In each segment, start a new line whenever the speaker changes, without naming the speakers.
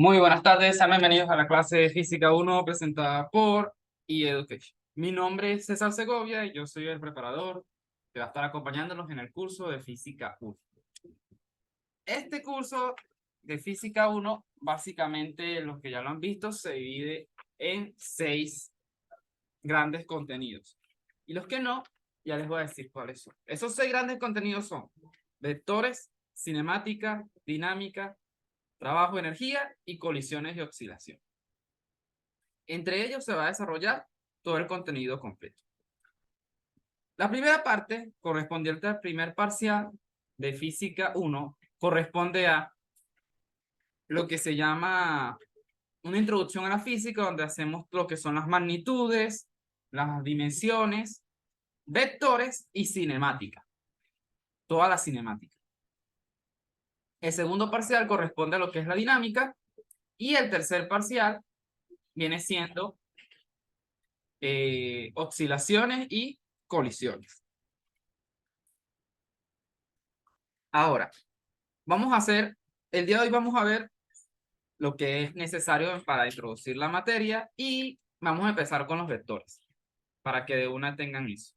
Muy buenas tardes, sean bienvenidos a la clase de Física 1 presentada por eEducation. Mi nombre es César Segovia y yo soy el preparador que va a estar acompañándolos en el curso de Física 1. Este curso de Física 1, básicamente los que ya lo han visto, se divide en 6 grandes contenidos. Y los que no, ya les voy a decir cuáles son. Esos 6 grandes contenidos son vectores, cinemática, dinámica, trabajo de energía y colisiones de oscilación. Entre ellos se va a desarrollar todo el contenido completo. La primera parte, correspondiente al primer parcial de Física 1, corresponde a lo que se llama una introducción a la física, donde hacemos lo que son las magnitudes, las dimensiones, vectores y cinemática. Toda la cinemática. El segundo parcial corresponde a lo que es la dinámica y el tercer parcial viene siendo oscilaciones y colisiones. Ahora, el día de hoy vamos a ver lo que es necesario para introducir la materia y vamos a empezar con los vectores, para que de una tengan eso.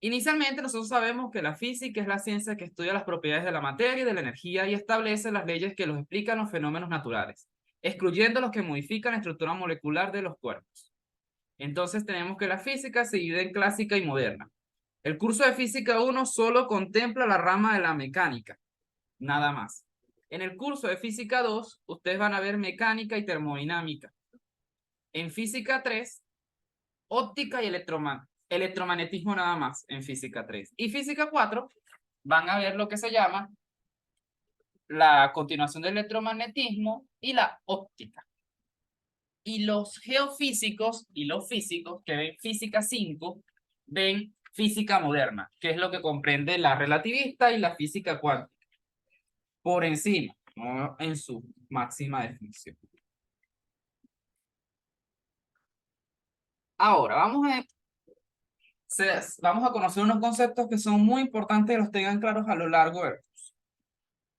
Inicialmente nosotros sabemos que la física es la ciencia que estudia las propiedades de la materia y de la energía y establece las leyes que los explican los fenómenos naturales, excluyendo los que modifican la estructura molecular de los cuerpos. Entonces tenemos que la física se divide en clásica y moderna. El curso de Física 1 solo contempla la rama de la mecánica, nada más. En el curso de Física 2, ustedes van a ver mecánica y termodinámica. En Física 3, óptica y electromagnetismo nada más en Física 3. Y Física 4 van a ver lo que se llama la continuación del electromagnetismo y la óptica. Y los geofísicos y los físicos que ven Física 5 ven física moderna, que es lo que comprende la relativista y la física cuántica. Por encima, no en su máxima definición. Ahora, vamos a conocer unos conceptos que son muy importantes que los tengan claros a lo largo del curso.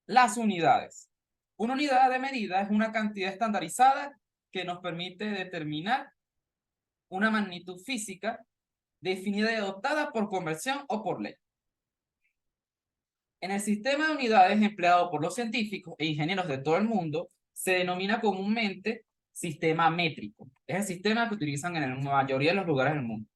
Las unidades. Una unidad de medida es una cantidad estandarizada que nos permite determinar una magnitud física definida y adoptada por convención o por ley. En el sistema de unidades empleado por los científicos e ingenieros de todo el mundo, se denomina comúnmente sistema métrico. Es el sistema que utilizan en la mayoría de los lugares del mundo.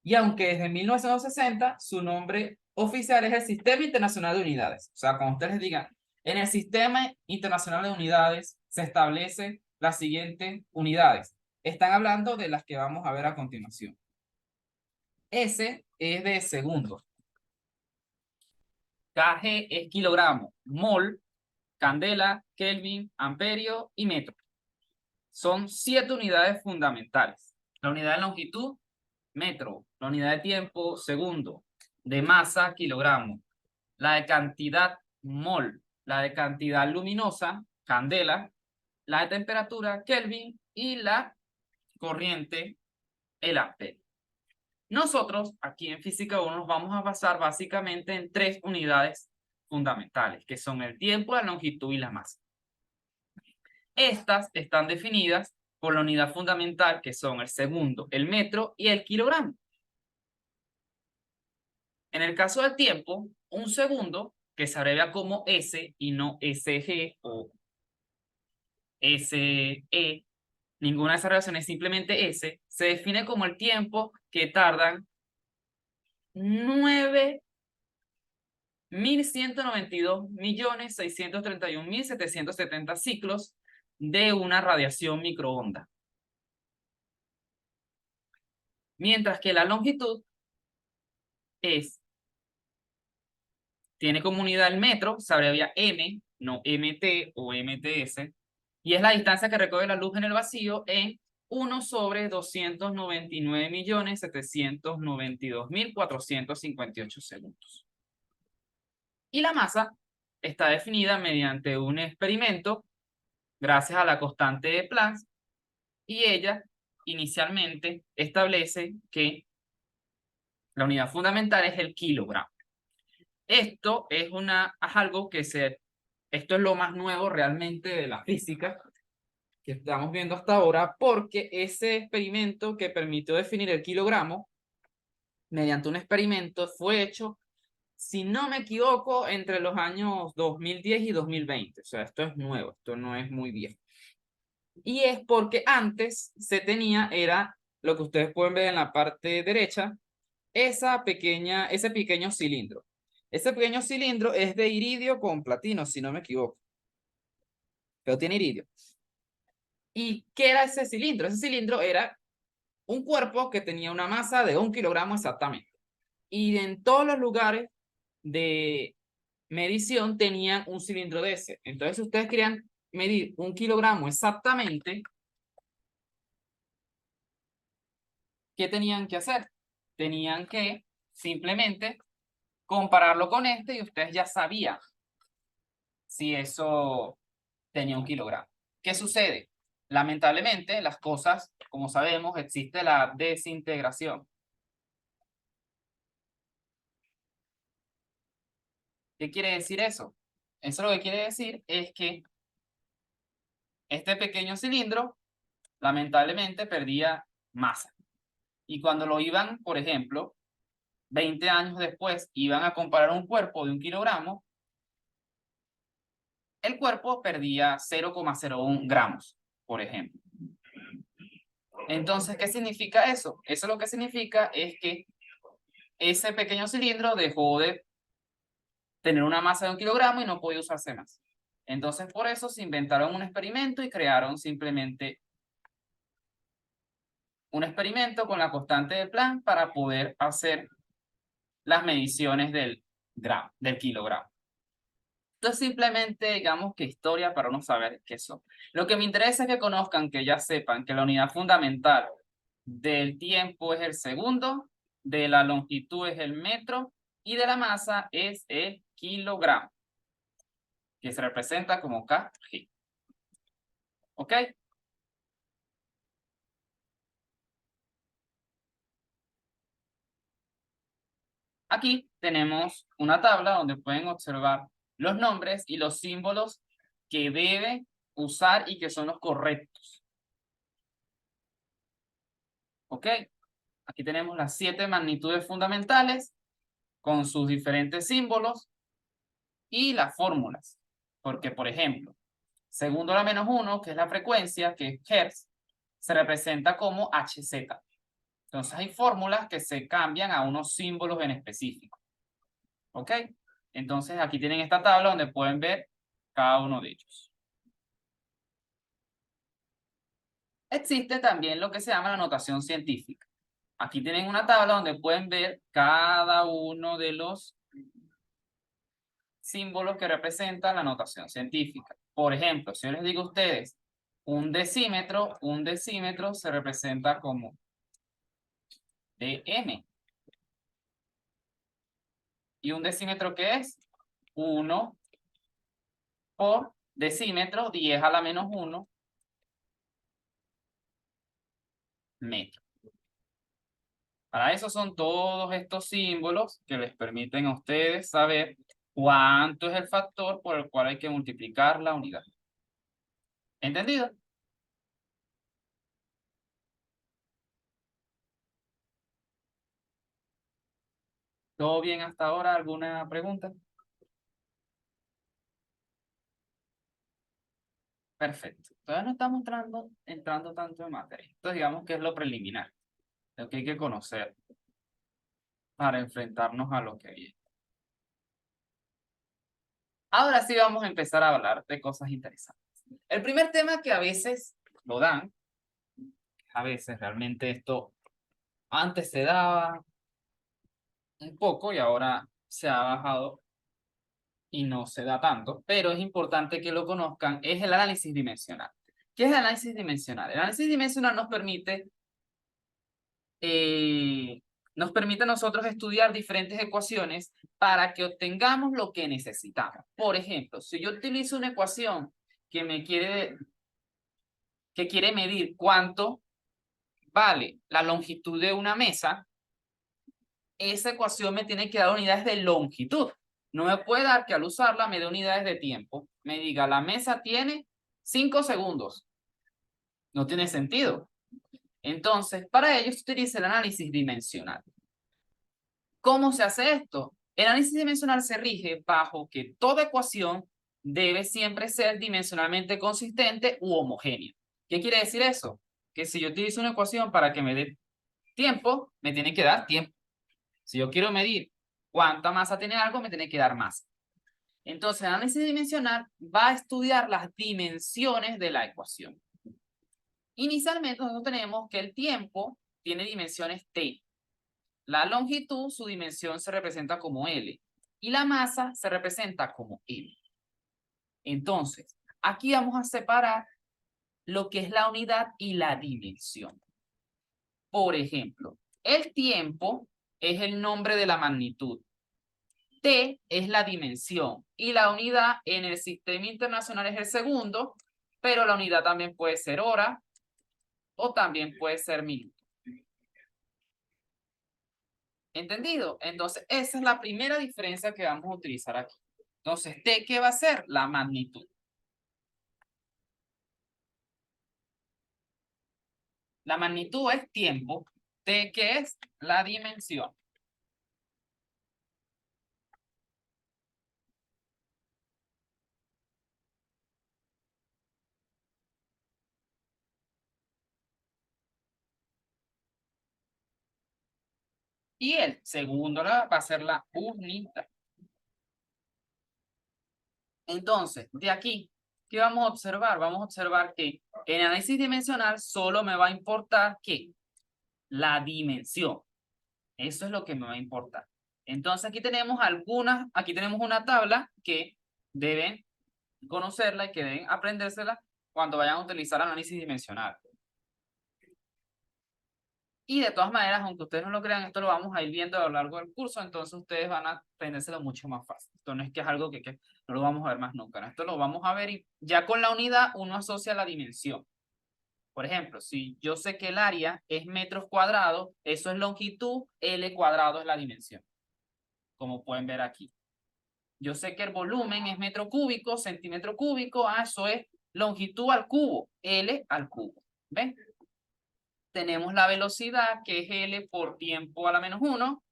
Y aunque desde 1960 su nombre oficial es el Sistema Internacional de Unidades. O sea, cuando ustedes les digan, en el Sistema Internacional de Unidades se establecen las siguientes unidades. Están hablando de las que vamos a ver a continuación. S es de segundo. kg es kilogramo, mol, candela, kelvin, amperio y metro. Son 7 unidades fundamentales. La unidad de longitud, metro. La unidad de tiempo, segundo. De masa, kilogramo. La de cantidad, mol. La de cantidad luminosa, candela. La de temperatura, kelvin. Y la corriente, el amperio. Nosotros, aquí en Física 1, nos vamos a basar básicamente en 3 unidades fundamentales, que son el tiempo, la longitud y la masa. Estas están definidas por la unidad fundamental, que son el segundo, el metro y el kilogramo. En el caso del tiempo, un segundo, que se abrevia como S y no SG o SE, ninguna de esas relaciones, simplemente S, se define como el tiempo que tardan 9.192.631.770 ciclos de una radiación microonda. Mientras que la longitud tiene como unidad el metro, se abrevia M, no MT o MTS, y es la distancia que recorre la luz en el vacío en 1 sobre 299.792.458 segundos. Y la masa está definida mediante un experimento gracias a la constante de Planck, y ella inicialmente establece que la unidad fundamental es el kilogramo. Esto es algo que se Esto es lo más nuevo realmente de la física que estamos viendo hasta ahora, porque ese experimento que permitió definir el kilogramo mediante un experimento fue hecho, si no me equivoco, entre los años 2010 y 2020. O sea, esto es nuevo, esto no es muy viejo. Y es porque antes se tenía, era lo que ustedes pueden ver en la parte derecha, ese pequeño cilindro. Ese pequeño cilindro es de iridio con platino, si no me equivoco. Pero tiene iridio. ¿Y qué era ese cilindro? Ese cilindro era un cuerpo que tenía una masa de 1 kilogramo exactamente. Y en todos los lugares de medición tenían un cilindro de ese. Entonces, si ustedes querían medir 1 kilogramo exactamente, ¿qué tenían que hacer? Tenían que simplemente compararlo con este y ustedes ya sabían si eso tenía 1 kilogramo. ¿Qué sucede? Lamentablemente, las cosas, como sabemos, existe la desintegración. ¿Qué quiere decir eso? Eso lo que quiere decir es que este pequeño cilindro, lamentablemente, perdía masa. Y cuando lo iban, por ejemplo, 20 años después, iban a comparar un cuerpo de 1 kilogramo, el cuerpo perdía 0,01 gramos, por ejemplo. Entonces, ¿qué significa eso? Eso lo que significa es que ese pequeño cilindro dejó de tener una masa de 1 kilogramo y no podía usarse más. Entonces, por eso se inventaron un experimento y crearon simplemente un experimento con la constante de Planck para poder hacer las mediciones del kilogramo. Entonces, simplemente digamos que historia para no saber qué son. Lo que me interesa es que conozcan, que ya sepan que la unidad fundamental del tiempo es el segundo, de la longitud es el metro y de la masa es el kilogramo, que se representa como kg. ¿Ok? Aquí tenemos una tabla donde pueden observar los nombres y los símbolos que deben usar y que son los correctos. ¿Ok? Aquí tenemos las 7 magnitudes fundamentales con sus diferentes símbolos y las fórmulas. Porque, por ejemplo, segundo a la menos 1, que es la frecuencia, que es Hertz, se representa como Hz. Entonces hay fórmulas que se cambian a unos símbolos en específico. ¿Ok? Entonces aquí tienen esta tabla donde pueden ver cada uno de ellos. Existe también lo que se llama la notación científica. Aquí tienen una tabla donde pueden ver cada uno de los símbolos que representan la notación científica. Por ejemplo, si yo les digo a ustedes un decímetro se representa como dm. ¿Y un decímetro qué es? 1 por decímetro, 10 a la menos 1 metro. Para eso son todos estos símbolos que les permiten a ustedes saber cuánto es el factor por el cual hay que multiplicar la unidad. ¿Entendido? ¿Todo bien hasta ahora? ¿Alguna pregunta? Perfecto. Todavía no estamos entrando tanto en materia. Entonces digamos que es lo preliminar, lo que hay que conocer para enfrentarnos a lo que viene. Ahora sí vamos a empezar a hablar de cosas interesantes. El primer tema que a veces lo dan, a veces realmente esto antes se daba un poco y ahora se ha bajado y no se da tanto, pero es importante que lo conozcan, es el análisis dimensional. ¿Qué es el análisis dimensional? El análisis dimensional nos permite a nosotros estudiar diferentes ecuaciones para que obtengamos lo que necesitamos. Por ejemplo, si yo utilizo una ecuación que quiere medir cuánto vale la longitud de una mesa, esa ecuación me tiene que dar unidades de longitud. No me puede dar que al usarla me dé unidades de tiempo. Me diga, la mesa tiene 5 segundos. No tiene sentido. Entonces, para ello se utiliza el análisis dimensional. ¿Cómo se hace esto? El análisis dimensional se rige bajo que toda ecuación debe siempre ser dimensionalmente consistente u homogénea. ¿Qué quiere decir eso? Que si yo utilizo una ecuación para que me dé tiempo, me tiene que dar tiempo. Si yo quiero medir cuánta masa tiene algo, me tiene que dar masa. Entonces, el análisis dimensional va a estudiar las dimensiones de la ecuación. Inicialmente nosotros tenemos que el tiempo tiene dimensiones t. La longitud, su dimensión se representa como L. Y la masa se representa como M. Entonces, aquí vamos a separar lo que es la unidad y la dimensión. Por ejemplo, el tiempo es el nombre de la magnitud. T es la dimensión y la unidad en el sistema internacional es el segundo, pero la unidad también puede ser hora o también puede ser minuto. ¿Entendido? Entonces, esa es la primera diferencia que vamos a utilizar aquí. Entonces, T, ¿qué va a ser? La magnitud. La magnitud es tiempo. T, ¿qué es? La dimensión. Y el segundo va a ser la unidad. Entonces, de aquí, ¿qué vamos a observar? Vamos a observar que en análisis dimensional solo me va a importar ¿qué? La dimensión. Eso es lo que me va a importar. Entonces, aquí tenemos una tabla que deben conocerla y que deben aprendérsela cuando vayan a utilizar análisis dimensional. Y de todas maneras, aunque ustedes no lo crean, esto lo vamos a ir viendo a lo largo del curso, entonces ustedes van a aprendérselo mucho más fácil. Esto no es que es algo que no lo vamos a ver más nunca, ¿no? Esto lo vamos a ver y ya con la unidad uno asocia la dimensión. Por ejemplo, si yo sé que el área es metros cuadrados, eso es longitud, L cuadrado es la dimensión, como pueden ver aquí. Yo sé que el volumen es metro cúbico, centímetro cúbico, eso es longitud al cubo, L al cubo. ¿Ven? Tenemos la velocidad, que es L por tiempo a la menos 1,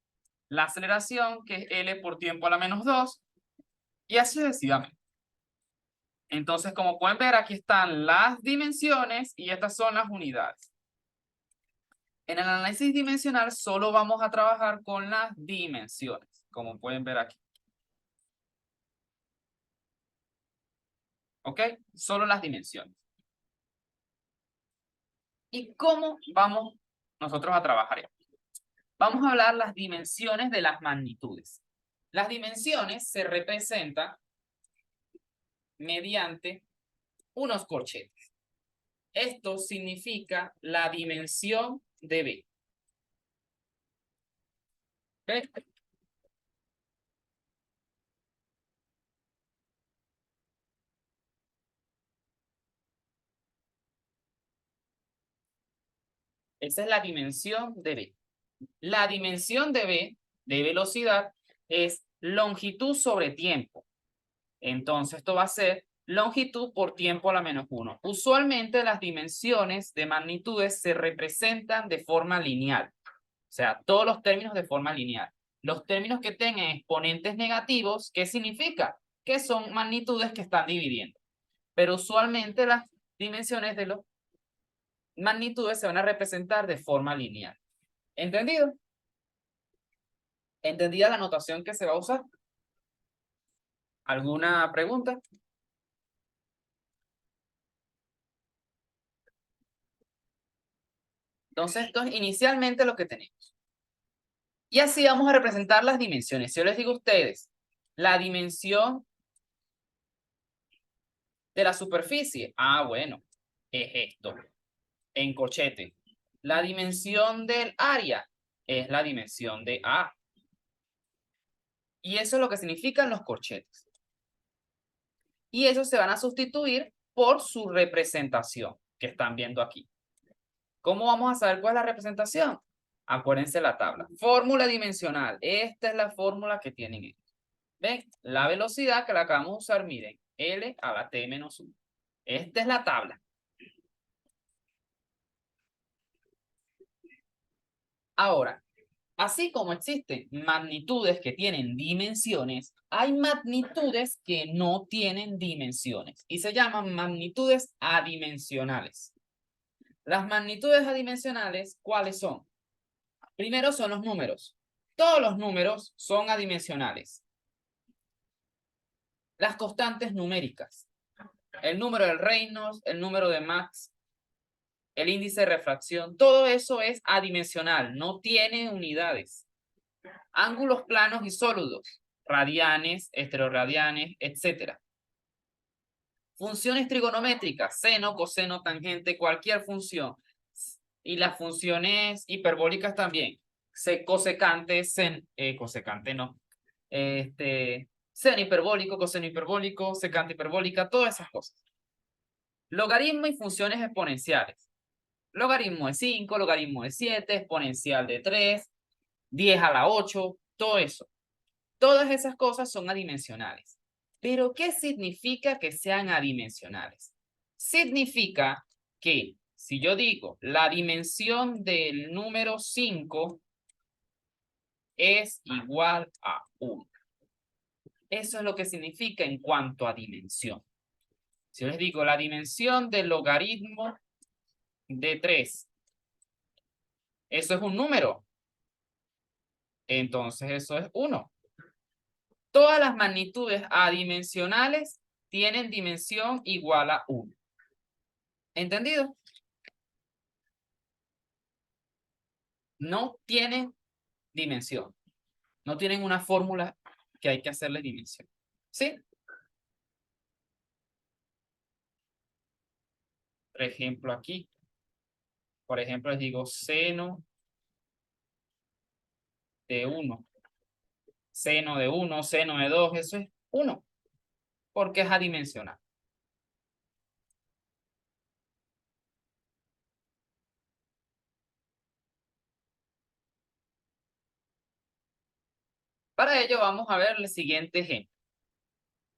la aceleración, que es L por tiempo a la menos 2, y así sucesivamente. Entonces, como pueden ver, aquí están las dimensiones y estas son las unidades. En el análisis dimensional solo vamos a trabajar con las dimensiones, como pueden ver aquí. ¿Ok? Solo las dimensiones. ¿Y cómo vamos nosotros a trabajar esto? Vamos a hablar las dimensiones de las magnitudes. Las dimensiones se representan mediante unos corchetes. Esto significa la dimensión de B. ¿Ve? Esa es la dimensión de B. La dimensión de B, de velocidad, es longitud sobre tiempo. Entonces, esto va a ser longitud por tiempo a la menos 1. Usualmente las dimensiones de magnitudes se representan de forma lineal. O sea, todos los términos de forma lineal. Los términos que tengan exponentes negativos, ¿qué significa? Que son magnitudes que están dividiendo. Pero usualmente las dimensiones de las magnitudes se van a representar de forma lineal. ¿Entendido? ¿Entendida la notación que se va a usar? ¿Alguna pregunta? Entonces, esto es inicialmente lo que tenemos. Y así vamos a representar las dimensiones. Si yo les digo a ustedes, la dimensión de la superficie, bueno, es esto, en corchete. La dimensión del área es la dimensión de A. Y eso es lo que significan los corchetes. Y esos se van a sustituir por su representación, que están viendo aquí. ¿Cómo vamos a saber cuál es la representación? Acuérdense la tabla. Fórmula dimensional. Esta es la fórmula que tienen ellos. ¿Ven? La velocidad que la acabamos de usar, miren, L a la T menos 1. Esta es la tabla. Ahora, así como existen magnitudes que tienen dimensiones, hay magnitudes que no tienen dimensiones y se llaman magnitudes adimensionales. Las magnitudes adimensionales, ¿cuáles son? Primero son los números. Todos los números son adimensionales. Las constantes numéricas. El número de Reynolds, el número de Max, el índice de refracción, todo eso es adimensional, no tiene unidades. Ángulos planos y sólidos, radianes, estereoradianes, etc. Funciones trigonométricas, seno, coseno, tangente, cualquier función. Y las funciones hiperbólicas también. Cosecante, cosecante no. Seno hiperbólico, secante hiperbólica, todas esas cosas. Logaritmo y funciones exponenciales. Logaritmo de 5, logaritmo de 7, exponencial de 3, 10 a la 8, todo eso. Todas esas cosas son adimensionales. ¿Pero qué significa que sean adimensionales? Significa que si yo digo la dimensión del número 5 es igual a 1. Eso es lo que significa en cuanto a dimensión. Si yo les digo la dimensión del logaritmo de 3, eso es un número. Entonces eso es 1. Todas las magnitudes adimensionales tienen dimensión igual a 1. ¿Entendido? No tienen dimensión. No tienen una fórmula que hay que hacerle dimensión. ¿Sí? Por ejemplo, aquí. Por ejemplo, les digo seno de 1. Seno de 1, seno de 2, eso es 1. Porque es adimensional. Para ello vamos a ver el siguiente ejemplo.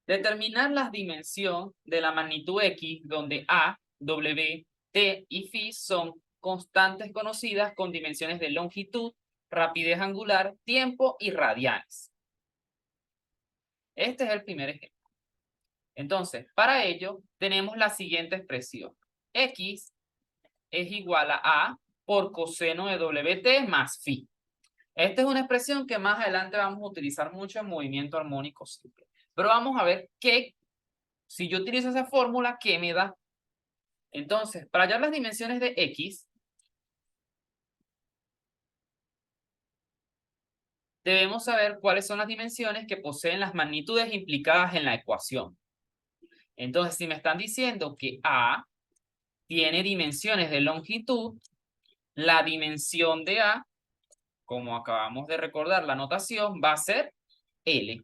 Determinar la dimensión de la magnitud X, donde A, W, T y Φ son constantes conocidas con dimensiones de longitud, rapidez angular, tiempo y radianes. Este es el primer ejemplo. Entonces, para ello, tenemos la siguiente expresión. X es igual a A por coseno de WT más Φ. Esta es una expresión que más adelante vamos a utilizar mucho en movimiento armónico simple. Pero vamos a ver qué, si yo utilizo esa fórmula, ¿qué me da? Entonces, para hallar las dimensiones de X, debemos saber cuáles son las dimensiones que poseen las magnitudes implicadas en la ecuación. Entonces, si me están diciendo que A tiene dimensiones de longitud, la dimensión de A, como acabamos de recordar la notación, va a ser L.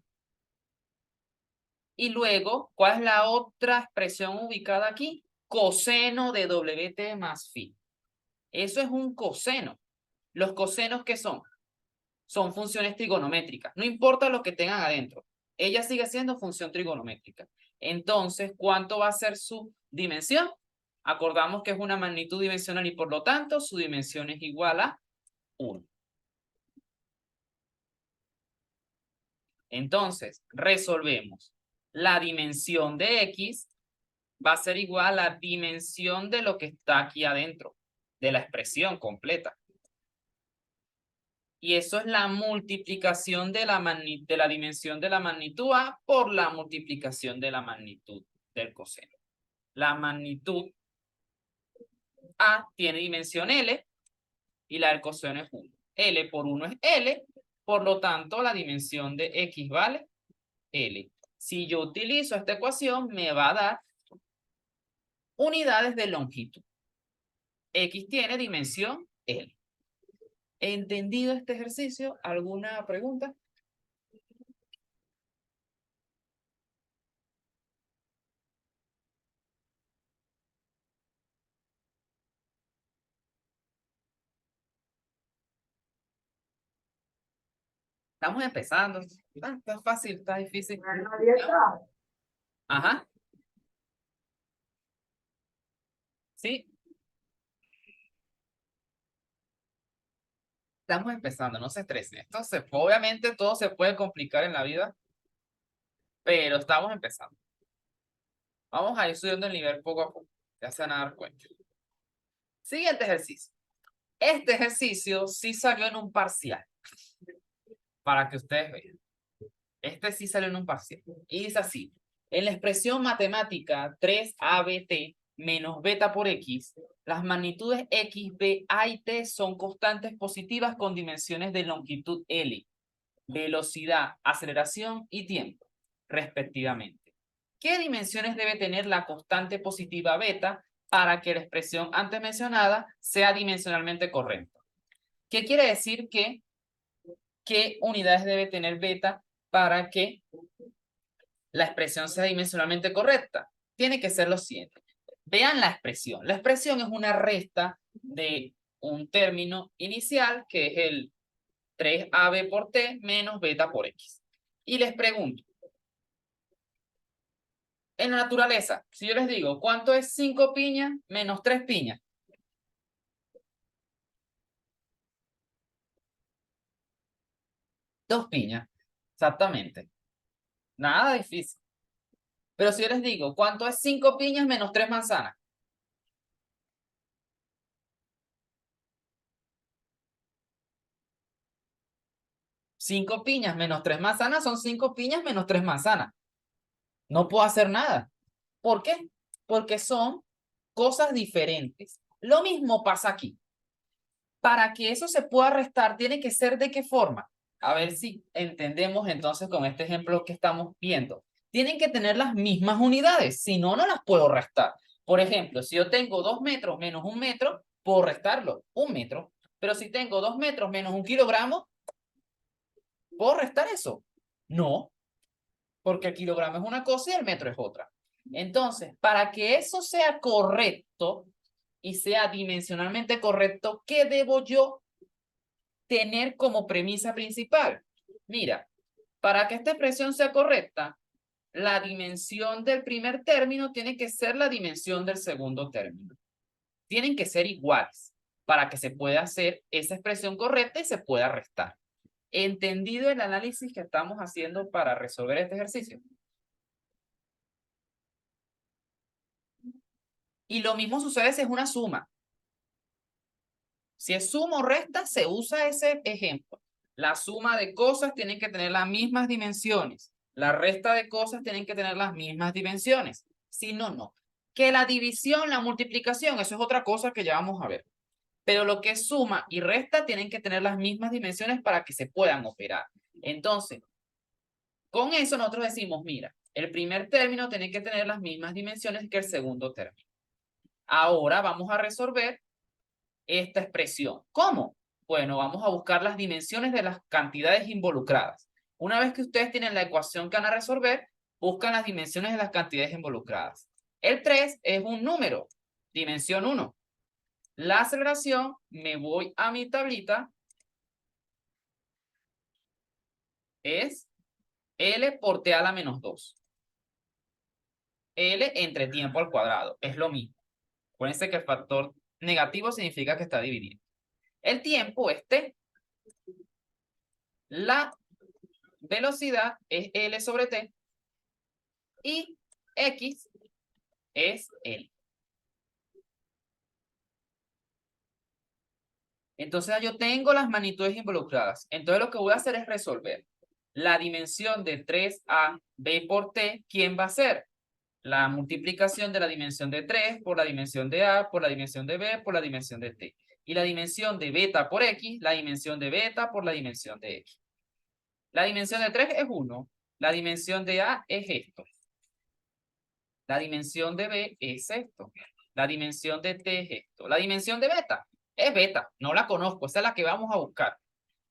Y luego, ¿cuál es la otra expresión ubicada aquí? Coseno de WT más Φ. Eso es un coseno. ¿Los cosenos qué son? Son funciones trigonométricas. No importa lo que tengan adentro. Ella sigue siendo función trigonométrica. Entonces, ¿cuánto va a ser su dimensión? Acordamos que es una magnitud dimensional y por lo tanto su dimensión es igual a 1. Entonces, resolvemos. La dimensión de X va a ser igual a la dimensión de lo que está aquí adentro, de la expresión completa. Y eso es la multiplicación de la dimensión de la magnitud A por la multiplicación de la magnitud del coseno. La magnitud A tiene dimensión L y la del coseno es 1. L por 1 es L, por lo tanto la dimensión de X vale L. Si yo utilizo esta ecuación, me va a dar unidades de longitud. X tiene dimensión L. ¿Entendido este ejercicio? ¿Alguna pregunta? Estamos empezando. Está fácil, está difícil. Ajá, sí, estamos empezando, no se estresen. Obviamente todo se puede complicar en la vida, pero estamos empezando. Vamos a ir subiendo el nivel poco a poco. Ya se van a dar cuenta. Siguiente ejercicio. Este ejercicio sí salió en un parcial, para que ustedes vean. Este sí salió en un parcial. Y dice así. En la expresión matemática 3ABT menos beta por X, las magnitudes X, B, A y T son constantes positivas con dimensiones de longitud L, velocidad, aceleración y tiempo, respectivamente. ¿Qué dimensiones debe tener la constante positiva beta para que la expresión antes mencionada sea dimensionalmente correcta? ¿Qué quiere decir que qué unidades debe tener beta para que la expresión sea dimensionalmente correcta? Tiene que ser lo siguiente. Vean la expresión. La expresión es una resta de un término inicial que es el 3AB por T menos beta por X. Y les pregunto, en la naturaleza, si yo les digo, ¿cuánto es 5 piñas menos 3 piñas? 2 piñas. Exactamente. Nada difícil. Pero si yo les digo, ¿cuánto es 5 piñas menos 3 manzanas? 5 piñas menos 3 manzanas son 5 piñas menos 3 manzanas. No puedo hacer nada. ¿Por qué? Porque son cosas diferentes. Lo mismo pasa aquí. Para que eso se pueda restar, tiene que ser ¿de qué forma? A ver si entendemos entonces con este ejemplo que estamos viendo. Tienen que tener las mismas unidades, si no, no las puedo restar. Por ejemplo, si yo tengo 2 metros menos 1 metro, puedo restarlo, 1 metro. Pero si tengo 2 metros menos 1 kilogramo, ¿puedo restar eso? No, porque el kilogramo es una cosa y el metro es otra. Entonces, para que eso sea correcto y sea dimensionalmente correcto, ¿qué debo yo tener como premisa principal? Mira, para que esta expresión sea correcta, la dimensión del primer término tiene que ser la dimensión del segundo término. Tienen que ser iguales para que se pueda hacer esa expresión correcta y se pueda restar. ¿Entendido el análisis que estamos haciendo para resolver este ejercicio? Y lo mismo sucede si es una suma. Si es suma o resta, se usa ese ejemplo. La suma de cosas tienen que tener las mismas dimensiones. La resta de cosas tienen que tener las mismas dimensiones. Si no, no. Que la división, la multiplicación, eso es otra cosa que ya vamos a ver. Pero lo que es suma y resta tienen que tener las mismas dimensiones para que se puedan operar. Entonces, con eso nosotros decimos, mira, el primer término tiene que tener las mismas dimensiones que el segundo término. Ahora vamos a resolver esta expresión. ¿Cómo? Bueno, vamos a buscar las dimensiones de las cantidades involucradas. Una vez que ustedes tienen la ecuación que van a resolver, buscan las dimensiones de las cantidades involucradas. El 3 es un número, dimensión 1. La aceleración, me voy a mi tablita, es L por T a la menos 2. L entre tiempo al cuadrado, es lo mismo. Acuérdense que el factor negativo significa que está dividido. El tiempo es T. La velocidad es L sobre T y X es L. Entonces yo tengo las magnitudes involucradas. Entonces lo que voy a hacer es resolver la dimensión de 3a b por t. ¿Quién va a ser? La multiplicación de la dimensión de 3 por la dimensión de a, por la dimensión de b, por la dimensión de t. Y la dimensión de beta por x, la dimensión de beta por la dimensión de x. La dimensión de 3 es 1. La dimensión de a es esto. La dimensión de B es esto. La dimensión de T es esto. La dimensión de beta es beta. No la conozco. Esa es la que vamos a buscar.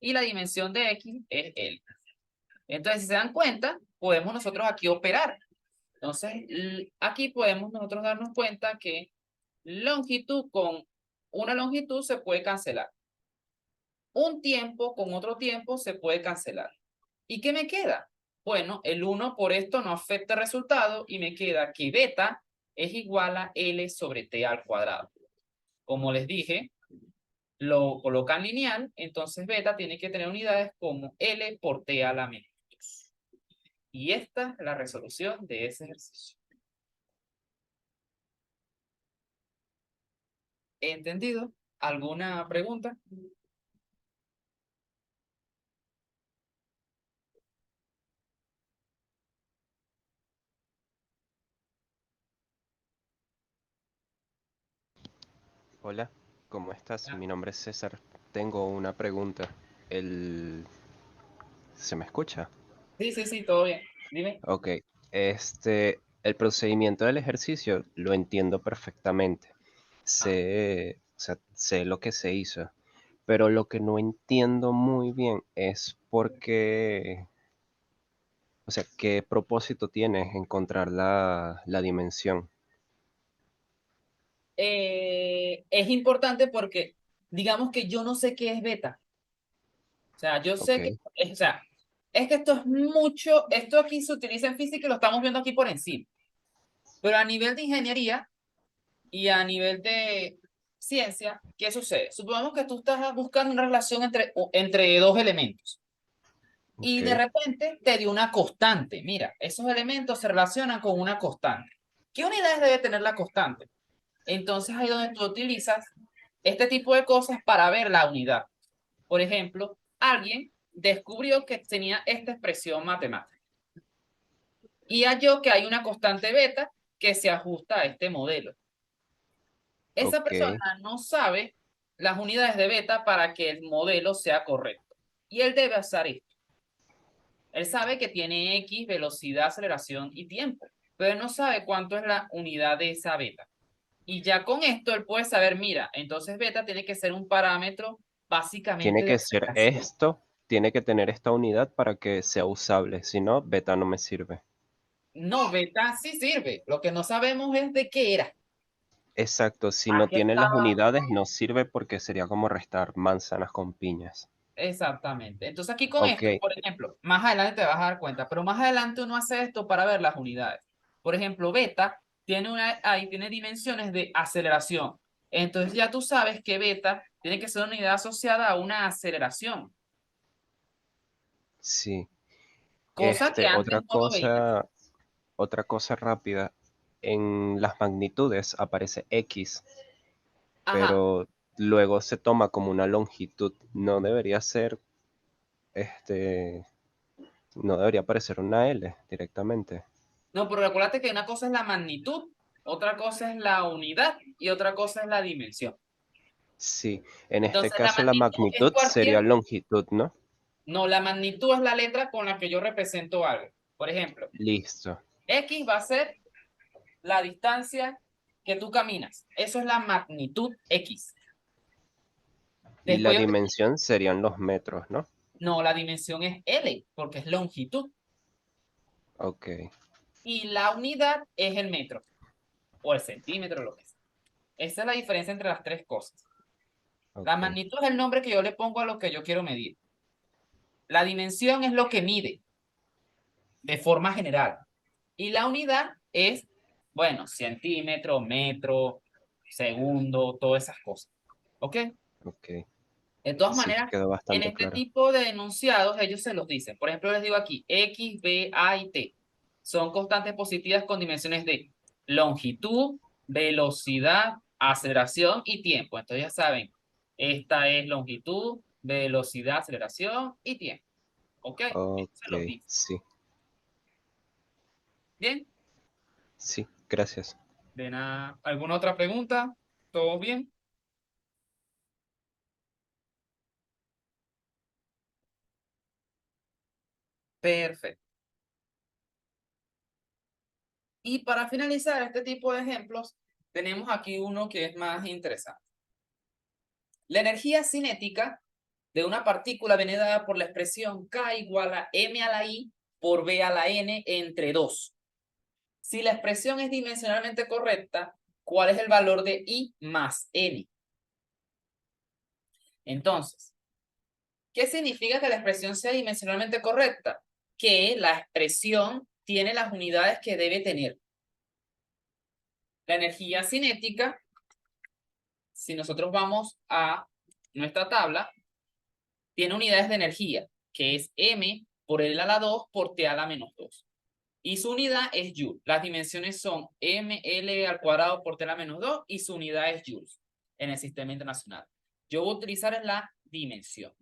Y la dimensión de X es L. Entonces, si se dan cuenta, podemos nosotros aquí operar. Entonces, aquí podemos nosotros darnos cuenta que longitud con una longitud se puede cancelar. un tiempo con otro tiempo se puede cancelar. ¿Y qué me queda? Bueno, el 1 por esto no afecta el resultado y me queda que beta es igual a L sobre T al cuadrado. Como les dije, lo colocan lineal, entonces beta tiene que tener unidades como L por T a la menos 2. Y esta es la resolución de ese ejercicio. ¿Entendido? ¿Alguna pregunta?
Hola, ¿cómo estás? Mi nombre es César. Tengo una pregunta. El... ¿Se me escucha?
Sí, sí, sí, todo bien. Dime.
Ok. El procedimiento del ejercicio lo entiendo perfectamente.
Ah,
Sé lo que se hizo, pero lo que no entiendo muy bien es por qué, o sea, qué propósito tienes encontrar la dimensión.
es importante porque digamos que yo no sé qué es beta. O sea, yo
Ok,
sé que, o sea, es que esto es mucho, esto aquí se utiliza en física y lo estamos viendo aquí por encima. Pero a nivel de ingeniería y a nivel de ciencia, ¿qué sucede? Supongamos que tú estás buscando una relación entre dos elementos y de
ok,
repente te dio una constante. Mira, esos elementos se relacionan con una constante. ¿Qué unidades debe tener la constante? Entonces ahí es donde tú utilizas este tipo de cosas para ver la unidad. Por ejemplo, alguien descubrió que tenía esta expresión matemática y halló que hay una constante beta que se ajusta a este modelo. Esa
ok,
persona no sabe las unidades de beta para que el modelo sea correcto. Y él debe usar esto. Él sabe que tiene X, velocidad, aceleración y tiempo, pero él no sabe cuánto es la unidad de esa beta. Y ya con esto él puede saber, mira, entonces beta tiene que ser un parámetro
tiene
básicamente de
que ser
aceleración.
esto, tiene que tener esta unidad para que sea usable, si no, beta no me sirve.
No, beta sí sirve. Lo que no sabemos es de qué era.
Exacto, si no
Aquí
tiene las
estaba.
unidades no sirve porque sería como restar manzanas con piñas.
Exactamente. Entonces aquí con
Ok,
esto, por ejemplo, más adelante te vas a dar cuenta, pero más adelante uno hace esto para ver las unidades. Por ejemplo, beta ahí tiene dimensiones de aceleración. Entonces ya tú sabes que beta tiene que ser una unidad asociada a una aceleración,
sí.
cosa que antes no lo veías.
Otra cosa rápida. En las magnitudes aparece X,
Ajá.
pero luego se toma como una longitud. No debería ser, este, no debería aparecer una L directamente.
No, pero recuérdate que una cosa es la magnitud, otra cosa es la unidad y otra cosa es la dimensión.
Sí, en este
Entonces, la
caso la
magnitud es
magnitud sería
cualquier.
longitud, ¿no?
No, la magnitud es la letra con la que yo represento algo. Por ejemplo,
Listo.
X va a ser la distancia que tú caminas. Eso es la magnitud X.
Y la
Después yo te...
dimensión serían los metros, ¿no?
No, la dimensión es L, porque es longitud.
Ok,
Y la unidad es el metro, o el centímetro, lo que sea. Esa es la diferencia entre las tres cosas. La
ok,
magnitud es el nombre que yo le pongo a lo que yo quiero medir. La dimensión es lo que mide de forma general. Y la unidad es, bueno, centímetro, metro, segundo, todas esas cosas. ¿Ok?
ok.
De todas
Sí,
maneras,
quedó
en
bastante
este
claro.
tipo de enunciados ellos se los dicen. Por ejemplo, les digo aquí, X, B, A y T. Son constantes positivas con dimensiones de longitud, velocidad, aceleración y tiempo. Entonces ya saben, esta es longitud, velocidad, aceleración y tiempo. ¿Ok? Se los
Ok,
dice.
sí,
Bien,
sí, gracias.
de nada. ¿Alguna otra pregunta? ¿Todo bien? Perfecto. Y para finalizar este tipo de ejemplos, tenemos aquí uno que es más interesante. La energía cinética de una partícula viene dada por la expresión K igual a m a la i por b a la n entre 2. Si la expresión es dimensionalmente correcta, ¿cuál es el valor de i más n? Entonces, ¿Qué significa que la expresión sea dimensionalmente correcta? Que la expresión tiene las unidades que debe tener. La energía cinética, si nosotros vamos a nuestra tabla, tiene unidades de energía, que es m por L a la 2 por T a la menos 2. Y su unidad es Joule. Las dimensiones son ml al cuadrado por T a la menos 2 y su unidad es Joules en el sistema internacional. Yo voy a utilizar la dimensión.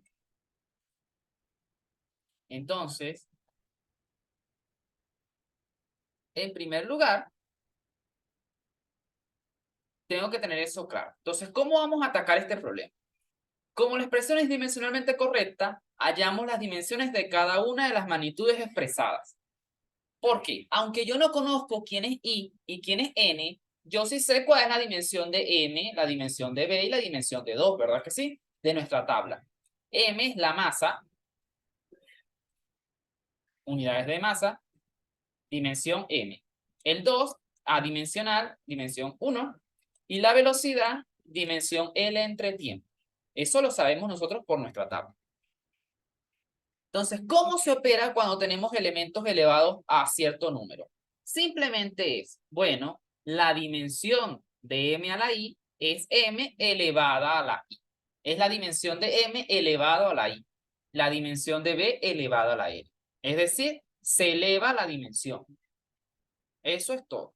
Entonces, en primer lugar, tengo que tener eso claro. Entonces, ¿cómo vamos a atacar este problema? Como la expresión es dimensionalmente correcta, hallamos las dimensiones de cada una de las magnitudes expresadas. ¿Por qué? Aunque yo no conozco quién es I y quién es N, yo sí sé cuál es la dimensión de M, la dimensión de B y la dimensión de 2, ¿verdad que sí? De nuestra tabla. M es la masa, unidades de masa, dimensión M. El 2, adimensional, dimensión 1. Y la velocidad, dimensión L entre tiempo. Eso lo sabemos nosotros por nuestra tabla. Entonces, ¿cómo se opera cuando tenemos elementos elevados a cierto número? Simplemente es, bueno, la dimensión de m a la i es m elevada a la i. Es la dimensión de m elevado a la i. La dimensión de b elevado a la l. Es decir, se eleva la dimensión. Eso es todo.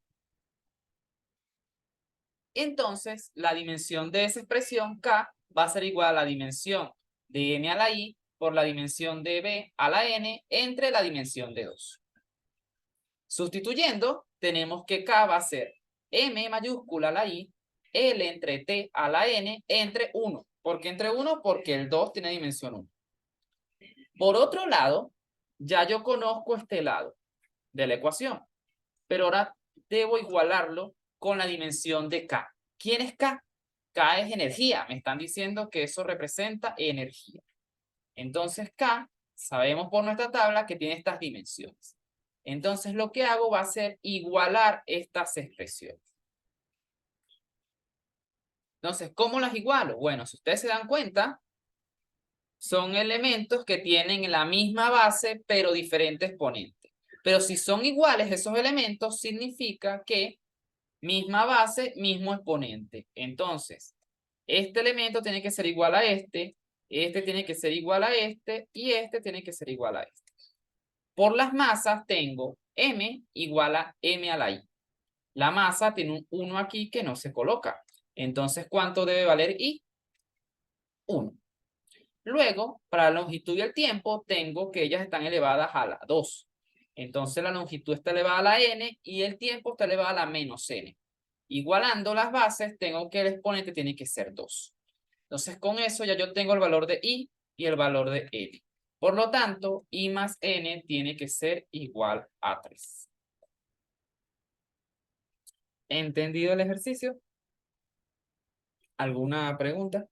Entonces, la dimensión de esa expresión k va a ser igual a la dimensión de m a la i por la dimensión de b a la n entre la dimensión de 2. Sustituyendo, tenemos que k va a ser m mayúscula a la i, l entre t a la n entre 1. ¿Por qué entre 1? Porque el 2 tiene dimensión 1. Por otro lado, ya yo conozco este lado de la ecuación, pero ahora debo igualarlo con la dimensión de k. ¿Quién es k? K es energía. Me están diciendo que eso representa energía. Entonces K, sabemos por nuestra tabla que tiene estas dimensiones. Entonces lo que hago va a ser igualar estas expresiones. Entonces, ¿cómo las igualo? Bueno, si ustedes se dan cuenta, son elementos que tienen la misma base, pero diferentes exponentes. Pero si son iguales esos elementos, significa que misma base, mismo exponente. Entonces, este elemento tiene que ser igual a este tiene que ser igual a este, y este tiene que ser igual a este. Por las masas tengo m igual a m a la i. La masa tiene un 1 aquí que no se coloca. Entonces, ¿cuánto debe valer i? 1. Luego, para la longitud y el tiempo, tengo que ellas están elevadas a la 2. Entonces, la longitud está elevada a la n y el tiempo está elevado a la menos n. Igualando las bases, tengo que el exponente tiene que ser 2. Entonces, con eso ya yo tengo el valor de i y el valor de n. Por lo tanto, i más n tiene que ser igual a 3. ¿Entendido el ejercicio? ¿Alguna pregunta?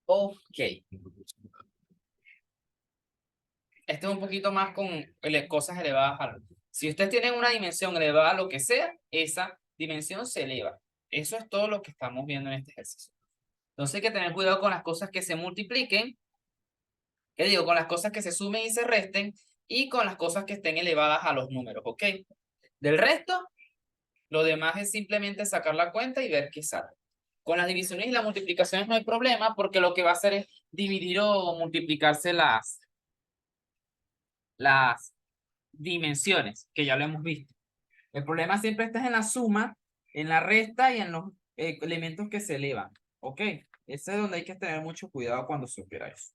Ok. Este es un poquito más con cosas elevadas a... Si ustedes tienen una dimensión elevada a lo que sea, esa dimensión se eleva. Eso es todo lo que estamos viendo en este ejercicio. Entonces hay que tener cuidado con las cosas que se multipliquen, ¿qué digo? Con las cosas que se sumen y se resten, y con las cosas que estén elevadas a los números, ¿ok? Del resto, lo demás es simplemente sacar la cuenta y ver qué sale. Con las divisiones y las multiplicaciones no hay problema, porque lo que va a hacer es dividir o multiplicarse las dimensiones, que ya lo hemos visto. El problema siempre está en la suma, en la resta y en los elementos que se elevan. ¿Ok? Ese es donde hay que tener mucho cuidado cuando se opera eso.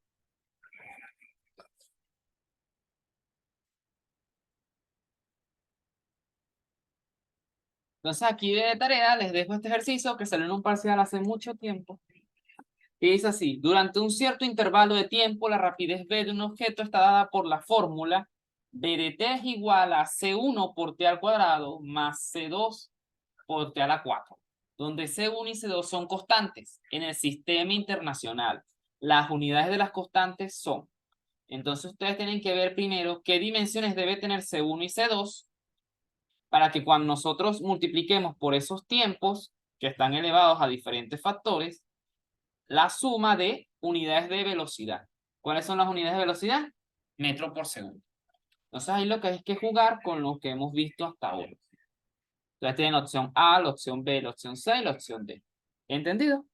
Entonces aquí de tarea les dejo este ejercicio que salió en un parcial hace mucho tiempo. Y dice así: durante un cierto intervalo de tiempo, la rapidez v de un objeto está dada por la fórmula b de t es igual a c1 por t al cuadrado más c2 por T a la 4, donde C1 y C2 son constantes en el sistema internacional. Las unidades de las constantes son. Entonces ustedes tienen que ver primero qué dimensiones debe tener C1 y C2 para que cuando nosotros multipliquemos por esos tiempos que están elevados a diferentes factores, la suma de unidades de velocidad. ¿Cuáles son las unidades de velocidad? Metro por segundo. Entonces ahí lo que hay que jugar con lo que hemos visto hasta ahora. Entonces tienen la opción A, la opción B, la opción C y la opción D. ¿Entendido?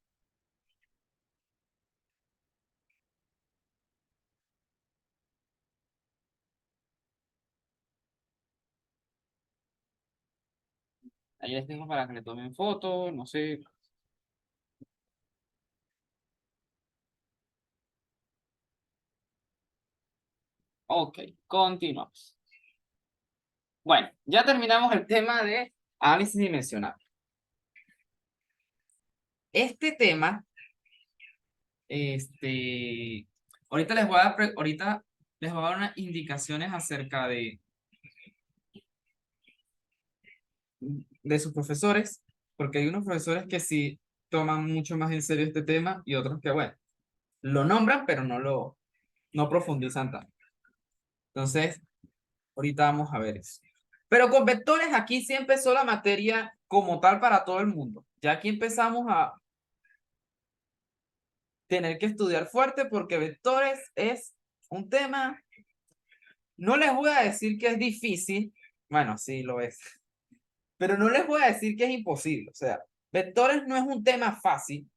Ahí les dejo para que le tomen fotos, no sé. Ok, continuamos. Bueno, ya terminamos el tema de análisis dimensional. Este tema, ahorita les voy a dar unas indicaciones acerca de sus profesores, porque hay unos profesores que sí toman mucho más en serio este tema y otros que, bueno, lo nombran, pero no profundizan tanto. Entonces, ahorita vamos a ver eso. Pero con vectores aquí sí empezó la materia como tal para todo el mundo. Ya aquí empezamos a tener que estudiar fuerte porque vectores es un tema, no les voy a decir que es difícil, bueno, sí lo es, pero no les voy a decir que es imposible. O sea, vectores no es un tema fácil,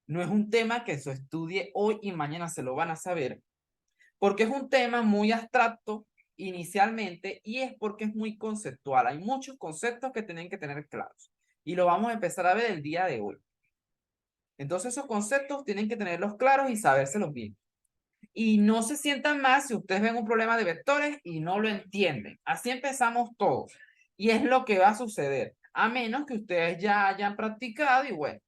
no es un tema que se estudie hoy y mañana se lo van a saber, porque es un tema muy abstracto inicialmente y es porque es muy conceptual. Hay muchos conceptos que tienen que tener claros y lo vamos a empezar a ver el día de hoy. Entonces esos conceptos tienen que tenerlos claros y sabérselos bien. Y no se sientan más si ustedes ven un problema de vectores y no lo entienden. Así empezamos todos. Y es lo que va a suceder. A menos que ustedes ya hayan practicado y bueno,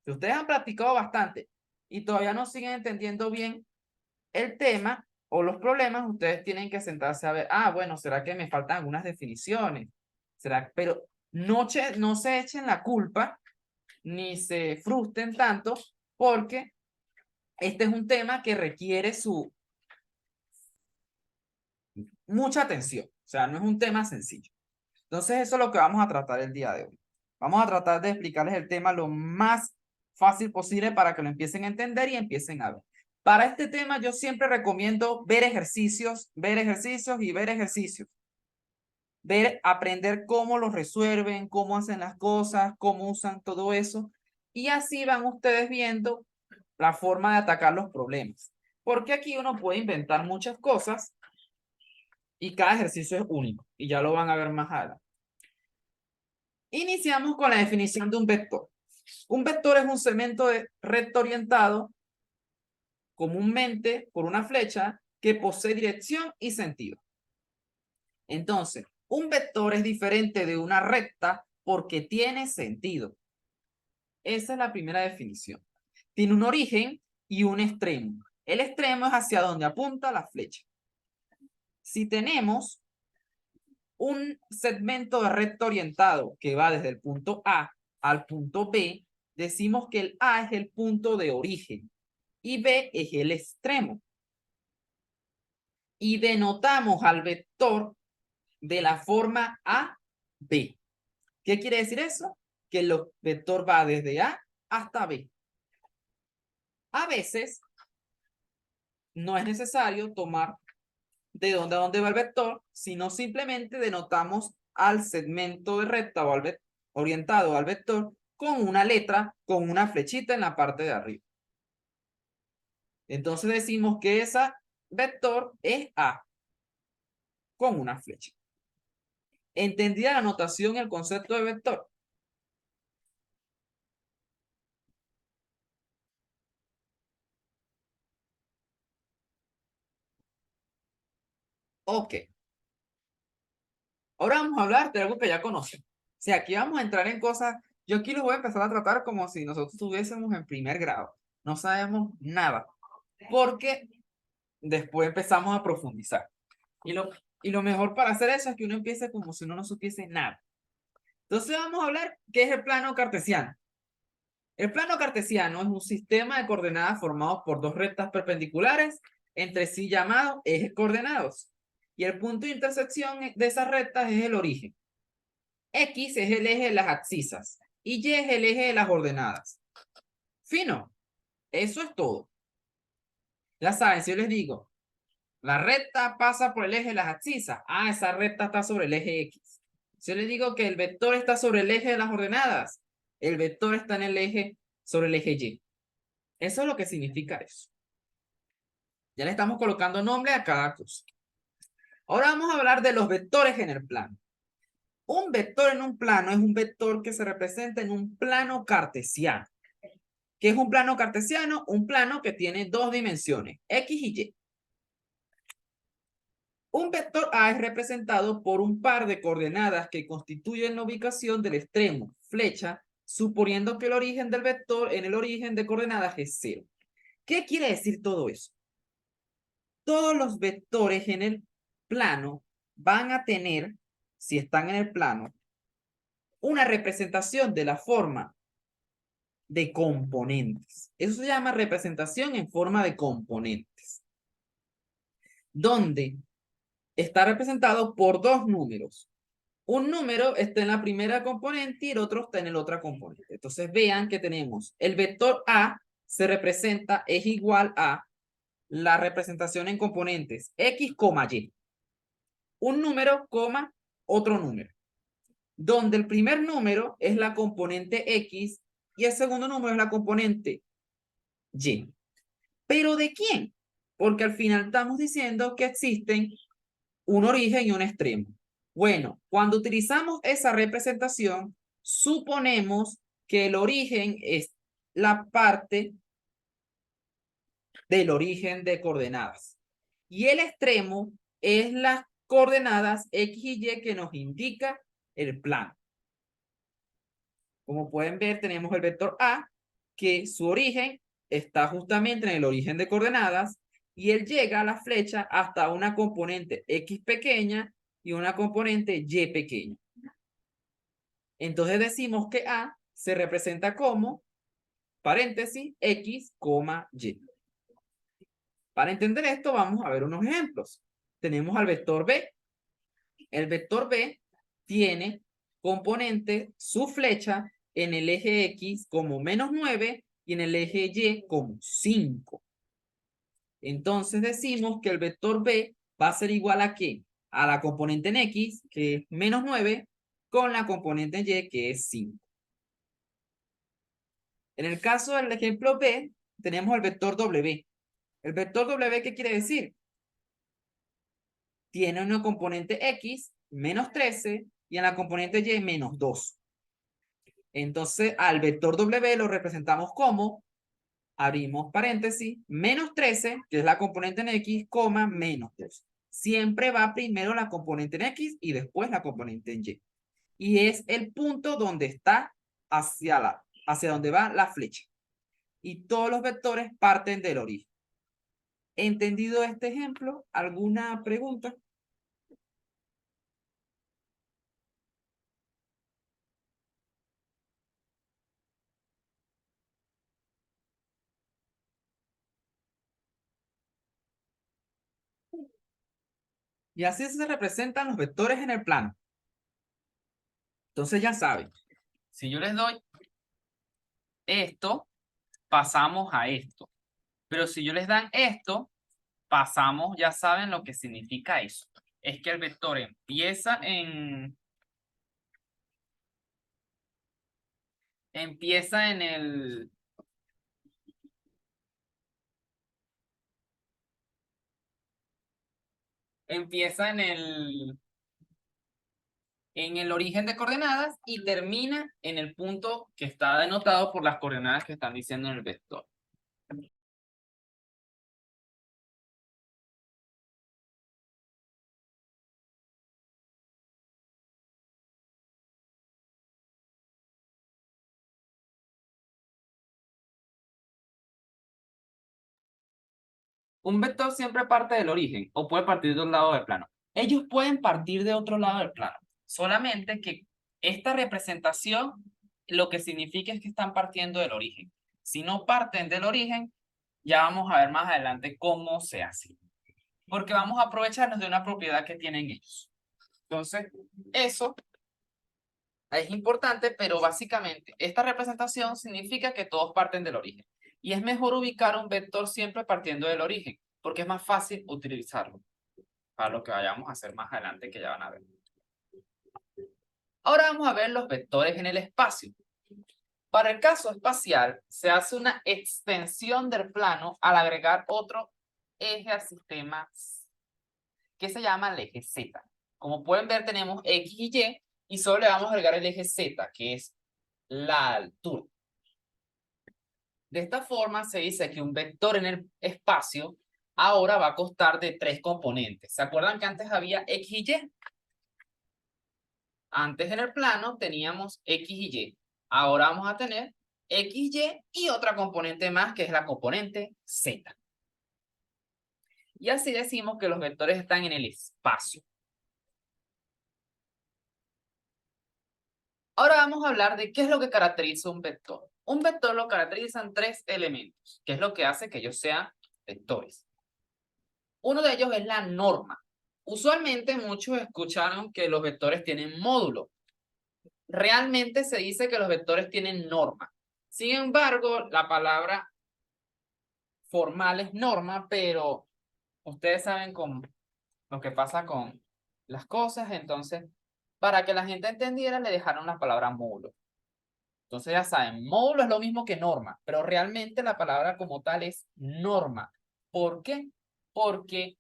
si ustedes han practicado bastante y todavía no siguen entendiendo bien el tema o los problemas, ustedes tienen que sentarse a ver, bueno, ¿será que me faltan algunas definiciones? ¿Será? Pero no se echen la culpa ni se frustren tanto porque este es un tema que requiere mucha atención. O sea, no es un tema sencillo. Entonces, eso es lo que vamos a tratar el día de hoy. Vamos a tratar de explicarles el tema lo más fácil posible para que lo empiecen a entender y empiecen a ver. Para este tema, yo siempre recomiendo ver ejercicios y ver ejercicios. Aprender cómo los resuelven, cómo hacen las cosas, cómo usan todo eso. Y así van ustedes viendo la forma de atacar los problemas. Porque aquí uno puede inventar muchas cosas y cada ejercicio es único. Y ya lo van a ver más adelante. Iniciamos con la definición de un vector. Un vector es un segmento recto orientado comúnmente por una flecha que posee dirección y sentido. Entonces, un vector es diferente de una recta porque tiene sentido. Esa es la primera definición. Tiene un origen y un extremo. El extremo es hacia donde apunta la flecha. Si tenemos un segmento de recto orientado que va desde el punto A al punto B, decimos que el A es el punto de origen y B es el extremo. Y denotamos al vector de la forma AB. ¿Qué quiere decir eso? Que el vector va desde A hasta B. A veces no es necesario tomar de dónde a dónde va el vector, sino simplemente denotamos al segmento de recta o orientado al vector con una letra, con una flechita en la parte de arriba. Entonces decimos que ese vector es A con una flecha. ¿Entendida la notación y el concepto de vector? Ok. Ahora vamos a hablar de algo que ya conocen. O sea, aquí vamos a entrar en cosas, yo aquí los voy a empezar a tratar como si nosotros estuviésemos en primer grado. No sabemos nada. Porque después empezamos a profundizar. Y lo mejor para hacer eso es que uno empiece como si uno no supiese nada. Entonces vamos a hablar qué es el plano cartesiano. El plano cartesiano es un sistema de coordenadas formado por dos rectas perpendiculares entre sí llamados ejes coordenados. Y el punto de intersección de esas rectas es el origen. X es el eje de las abscisas y Y es el eje de las ordenadas. Fino. Eso es todo. Ya saben, si yo les digo, la recta pasa por el eje de las abscisas. Ah, esa recta está sobre el eje X. Si yo les digo que el vector está sobre el eje de las ordenadas, el vector está en el eje, sobre el eje Y. Eso es lo que significa eso. Ya le estamos colocando nombre a cada cosa. Ahora vamos a hablar de los vectores en el plano. Un vector en un plano es un vector que se representa en un plano cartesiano. ¿Qué es un plano cartesiano? Un plano que tiene dos dimensiones, X y Y. Un vector A es representado por un par de coordenadas que constituyen la ubicación del extremo, flecha, suponiendo que el origen del vector en el origen de coordenadas es 0. ¿Qué quiere decir todo eso? Todos los vectores en el plano van a tener, si están en el plano, una representación de la forma de componentes. Eso se llama representación en forma de componentes, donde está representado por dos números. Un número está en la primera componente y el otro está en el otra componente. Entonces vean que tenemos el vector A se representa, es igual a la representación en componentes X, Y. Un número, otro número. Donde el primer número es la componente X y el segundo número es la componente Y. ¿Pero de quién? Porque al final estamos diciendo que existen un origen y un extremo. Bueno, cuando utilizamos esa representación, suponemos que el origen es la parte del origen de coordenadas. Y el extremo es las coordenadas X y Y que nos indica el plano. Como pueden ver, tenemos el vector A, que su origen está justamente en el origen de coordenadas, y él llega a la flecha hasta una componente X pequeña y una componente Y pequeña. Entonces decimos que A se representa como, paréntesis, X, Y. Para entender esto, vamos a ver unos ejemplos. Tenemos al vector B. El vector B tiene componente, su flecha, en el eje X como -9 y en el eje Y como 5. Entonces decimos que el vector B va a ser igual a ¿qué? A la componente en X, que es -9, con la componente en Y, que es 5. En el caso del ejemplo B, tenemos el vector W. ¿El vector W qué quiere decir? Tiene una componente X, -13, y en la componente Y, -2. Entonces, al vector W lo representamos como, abrimos paréntesis, -13, que es la componente en X, -2. Siempre va primero la componente en X y después la componente en Y. Y es el punto donde está hacia donde va la flecha. Y todos los vectores parten del origen. ¿Entendido este ejemplo? ¿Alguna pregunta? Y así se representan los vectores en el plano. Entonces ya saben, si yo les doy esto, pasamos a esto. Pero si yo les dan esto, pasamos, ya saben lo que significa eso. Es que el vector empieza en el origen de coordenadas y termina en el punto que está denotado por las coordenadas que están diciendo en el vector. Un vector siempre parte del origen o puede partir de un lado del plano. Ellos pueden partir de otro lado del plano, solamente que Esta representación lo que significa es que están partiendo del origen. Si no parten del origen, ya vamos a ver más adelante cómo se hace. Porque vamos a aprovecharnos de una propiedad que tienen ellos. Entonces, eso es importante, pero básicamente esta representación significa que todos parten del origen. Y es mejor ubicar un vector siempre partiendo del origen, porque es más fácil utilizarlo para lo que vayamos a hacer más adelante, que ya van a ver. Ahora vamos a ver los vectores en el espacio. Para el caso espacial, se hace una extensión del plano al agregar otro eje al sistema que se llama el eje Z. Como pueden ver, tenemos X y Y solo le vamos a agregar el eje Z, que es la altura. De esta forma se dice que un vector en el espacio ahora va a constar de 3 componentes. ¿Se acuerdan que antes había X y Y? Antes en el plano teníamos X y Y. Ahora vamos a tener X, Y otra componente más que es la componente Z. Y así decimos que los vectores están en el espacio. Ahora vamos a hablar de qué es lo que caracteriza un vector. Un vector lo caracterizan 3 elementos, que es lo que hace que ellos sean vectores. Uno de ellos es la norma. Usualmente muchos escucharon que los vectores tienen módulo. Realmente se dice que los vectores tienen norma. Sin embargo, la palabra formal es norma, pero ustedes saben con lo que pasa con las cosas, entonces, para que la gente entendiera, le dejaron la palabra módulo. Entonces ya saben, módulo es lo mismo que norma, pero realmente la palabra como tal es norma. ¿Por qué? Porque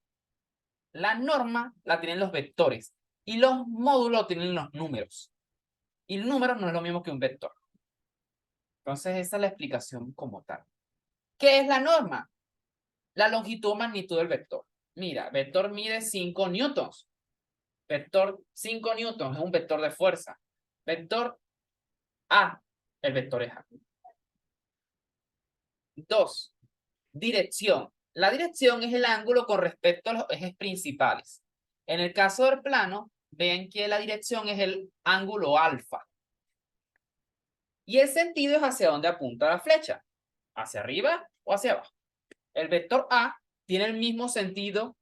la norma la tienen los vectores y los módulos tienen los números. Y el número no es lo mismo que un vector. Entonces esa es la explicación como tal. ¿Qué es la norma? La longitud o magnitud del vector. Mira, vector mide 5 newtons. Vector 5 newtons es un vector de fuerza. Vector A, el vector es A. 2. Dirección. La dirección es el ángulo con respecto a los ejes principales. En el caso del plano, ven que la dirección es el ángulo alfa. Y el sentido es hacia dónde apunta la flecha. ¿Hacia arriba o hacia abajo? ¿El vector A tiene el mismo sentido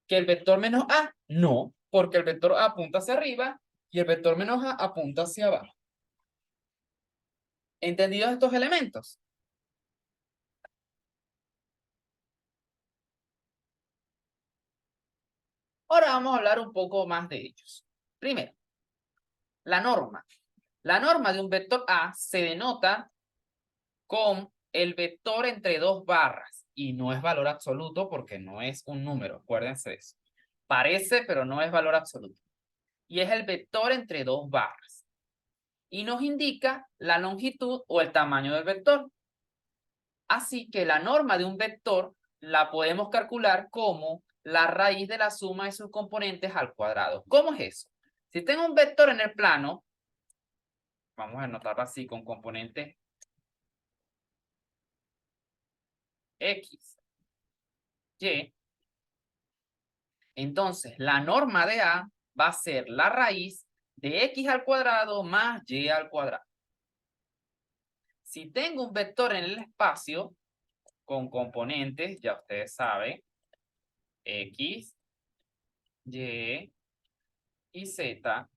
que el vector menos A? No, porque el vector A apunta hacia arriba y el vector menos A apunta hacia abajo. ¿Entendidos estos elementos? Ahora vamos a hablar un poco más de ellos. Primero, la norma. La norma de un vector A se denota con el vector entre dos barras y no es valor absoluto porque no es un número, acuérdense de eso. Parece, pero no es valor absoluto. Y es el vector entre dos barras. Y nos indica la longitud o el tamaño del vector. Así que la norma de un vector la podemos calcular como la raíz de la suma de sus componentes al cuadrado. ¿Cómo es eso? Si tengo un vector en el plano, vamos a anotarlo así con componentes X, Y, entonces la norma de A va a ser la raíz de X al cuadrado más Y al cuadrado. Si tengo un vector en el espacio con componentes, ya ustedes saben, X, Y y Z,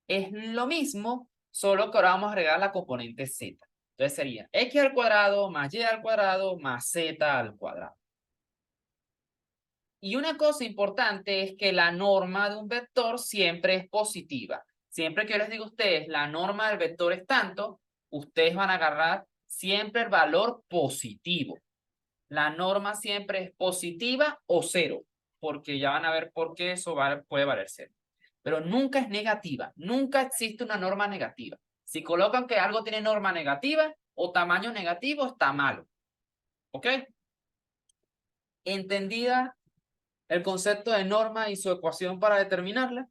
es lo mismo, solo que ahora vamos a agregar la componente Z. Entonces sería X al cuadrado más Y al cuadrado más Z al cuadrado. Y una cosa importante es que la norma de un vector siempre es positiva. Siempre que yo les digo a ustedes, la norma del vector es tanto, ustedes van a agarrar siempre el valor positivo. La norma siempre es positiva o cero, porque ya van a ver por qué eso puede valer cero. Pero nunca es negativa, nunca existe una norma negativa. Si colocan que algo tiene norma negativa o tamaño negativo, está malo. ¿Ok? ¿Entendida el concepto de norma y su ecuación para determinarla?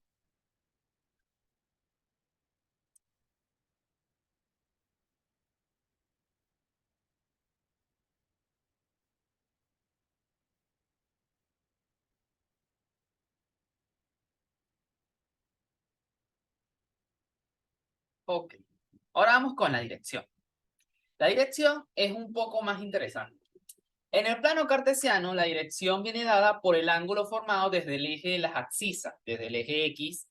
Ok. Ahora vamos con la dirección. La dirección es un poco más interesante. En el plano cartesiano, la dirección viene dada por el ángulo formado desde el eje de las abscisas, desde el eje X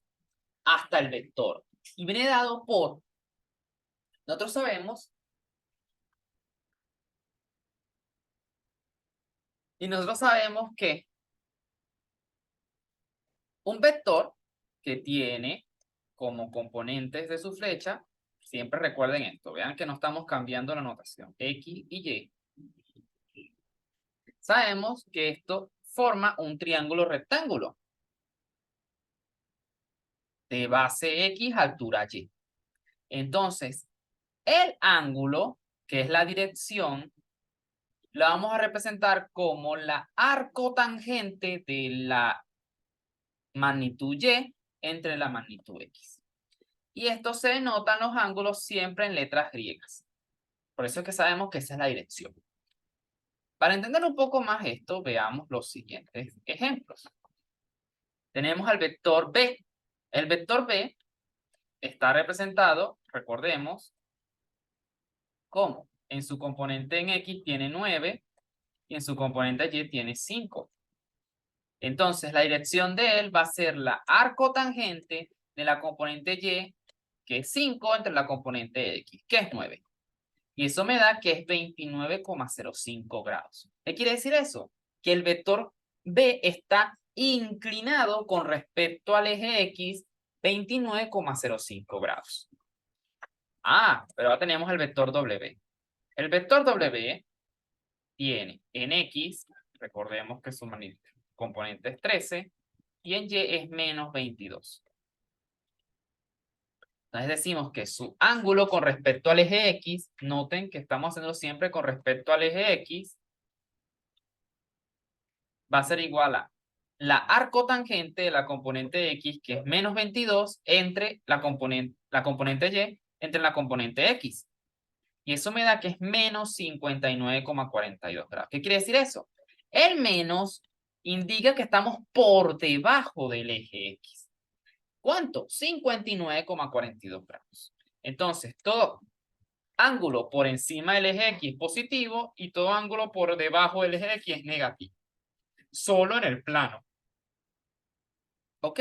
hasta el vector. Y viene dado por, nosotros sabemos, que un vector que tiene como componentes de su flecha, siempre recuerden esto, vean que no estamos cambiando la notación, X y Y. Sabemos que esto forma un triángulo rectángulo de base X, altura Y. Entonces, el ángulo, que es la dirección, la vamos a representar como la arcotangente de la magnitud Y entre la magnitud X. Y esto se denotan los ángulos siempre en letras griegas. Por eso es que sabemos que esa es la dirección. Para entender un poco más esto, veamos los siguientes ejemplos. Tenemos al vector B. El vector B está representado, recordemos, como en su componente en X tiene 9 y en su componente Y tiene 5. Entonces, la dirección de él va a ser la arcotangente de la componente Y, que es 5, entre la componente X, que es 9. Y eso me da que es 29,05 grados. ¿Qué quiere decir eso? Que el vector B está inclinado con respecto al eje X 29,05 grados. Ah, pero ahora tenemos el vector W. El vector W tiene en X, recordemos que su componente es 13, y en Y es menos 22. Entonces decimos que su ángulo con respecto al eje X, noten que estamos haciendo siempre con respecto al eje X, va a ser igual a la arcotangente de la componente X, que es menos 22, entre la componente Y, entre la componente X. Y eso me da que es menos 59,42 grados. ¿Qué quiere decir eso? El menos indica que estamos por debajo del eje X. ¿Cuánto? 59,42 grados. Entonces, todo ángulo por encima del eje X es positivo y todo ángulo por debajo del eje X es negativo. Solo en el plano. ¿Ok?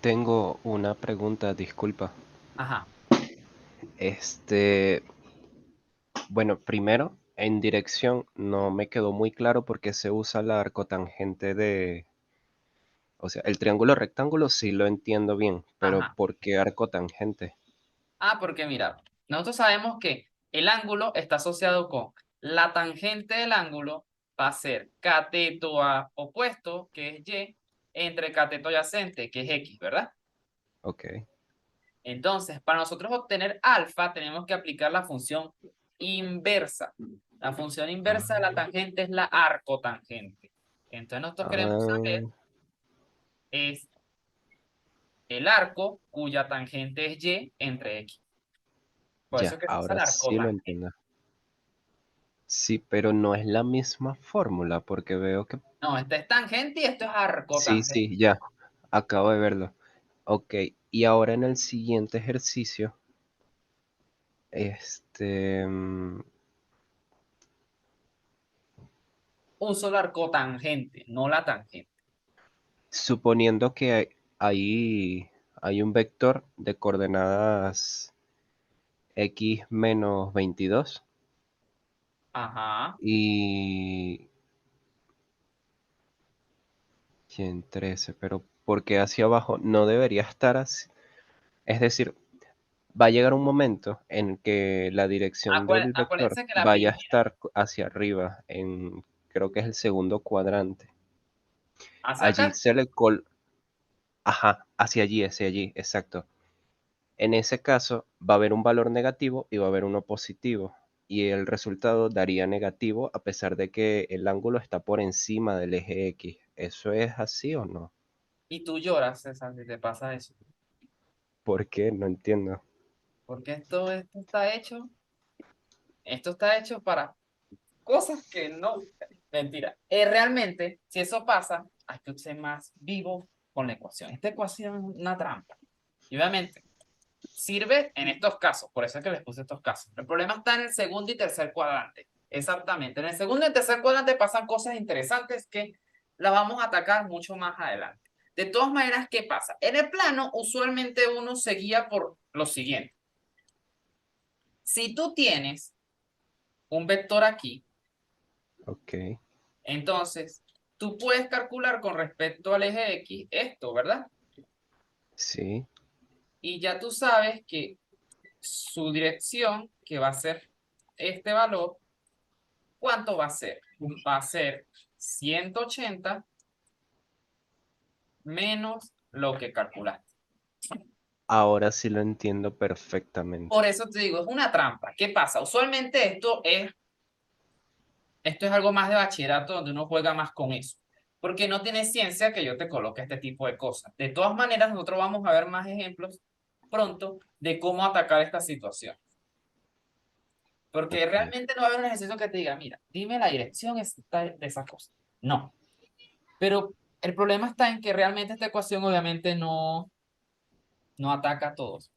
Tengo una pregunta, disculpa.
Ajá.
Este, bueno, primero, en dirección no me quedó muy claro por qué se usa la arcotangente de, o sea, el triángulo rectángulo sí lo entiendo bien, pero
Ajá.
¿por qué arcotangente?
Ah, porque mira, nosotros sabemos que el ángulo está asociado con la tangente del ángulo va a ser cateto a opuesto, que es Y, entre cateto adyacente, que es X, ¿verdad?
Ok.
Entonces, para nosotros obtener alfa, tenemos que aplicar la función inversa. La función inversa de la
Ah,
tangente es la arcotangente. Entonces, nosotros queremos saber
ah,
es el arco cuya tangente es Y entre X. Por eso
ya,
es que se usa
ahora
la
sí lo
arcotangente.
entiendo. Sí, pero no es la misma fórmula porque veo que...
No, este es tangente y esto es
Sí,
arcotangente.
sí, ya, acabo de verlo. Ok, y ahora en el siguiente ejercicio, este,
Un solo arcotangente, no la tangente.
suponiendo que hay un vector de coordenadas x menos 22
Ajá.
y 13, pero porque hacia abajo no debería estar así. Es decir, va a llegar un momento en que la dirección del vector
Acuérdense que la
vaya a
primera,
estar hacia arriba, creo que es el segundo cuadrante.
hacia
Allí
acá.
se le ajá, hacia allí, exacto. En ese caso va a haber un valor negativo y va a haber uno positivo. Y el resultado daría negativo a pesar de que el ángulo está por encima del eje X. ¿Eso es así o no?
Y tú lloras, César, si te pasa eso.
¿Por qué? No entiendo.
Porque esto está hecho para cosas que no, mentira. Realmente, si eso pasa, hay que ser más vivo con la ecuación. Esta ecuación es una trampa. Y obviamente, sirve en estos casos, por eso es que les puse estos casos. El problema está en el segundo y tercer cuadrante. Exactamente. En el segundo y tercer cuadrante pasan cosas interesantes que las vamos a atacar mucho más adelante. De todas maneras, ¿qué pasa? En el plano, usualmente uno se guía por lo siguiente. Si tú tienes un vector aquí,
Ok,
entonces tú puedes calcular con respecto al eje X esto, ¿verdad?
sí.
Y ya tú sabes que su dirección, que va a ser este valor, ¿cuánto va a ser? Va a ser 180 menos lo que calculaste.
Ahora sí lo entiendo perfectamente.
Por eso te digo, es una trampa. ¿Qué pasa? Usualmente esto es algo más de bachillerato donde uno juega más con eso. Porque no tiene ciencia que yo te coloque este tipo de cosas. De todas maneras, nosotros vamos a ver más ejemplos pronto de cómo atacar esta situación. Porque
Ok,
realmente no va a haber un ejercicio que te diga, mira, dime la dirección exacta de esa cosa. No. Pero el problema está en que realmente esta ecuación obviamente no ataca a todos.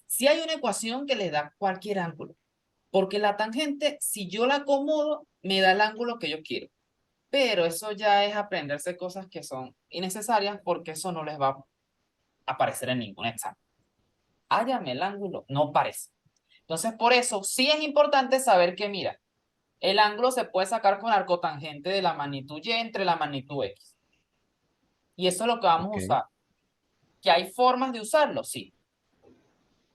Si hay una ecuación que le da cualquier ángulo, porque la tangente, si yo la acomodo, me da el ángulo que yo quiero. Pero eso ya es aprenderse cosas que son innecesarias porque eso no les va a aparecer en ningún examen. Hállame el ángulo, no parece. Entonces, por eso sí es importante saber que, mira, el ángulo se puede sacar con arcotangente de la magnitud Y entre la magnitud X. Y eso es lo que vamos a
ok,
usar. ¿Que hay formas de usarlo? Sí.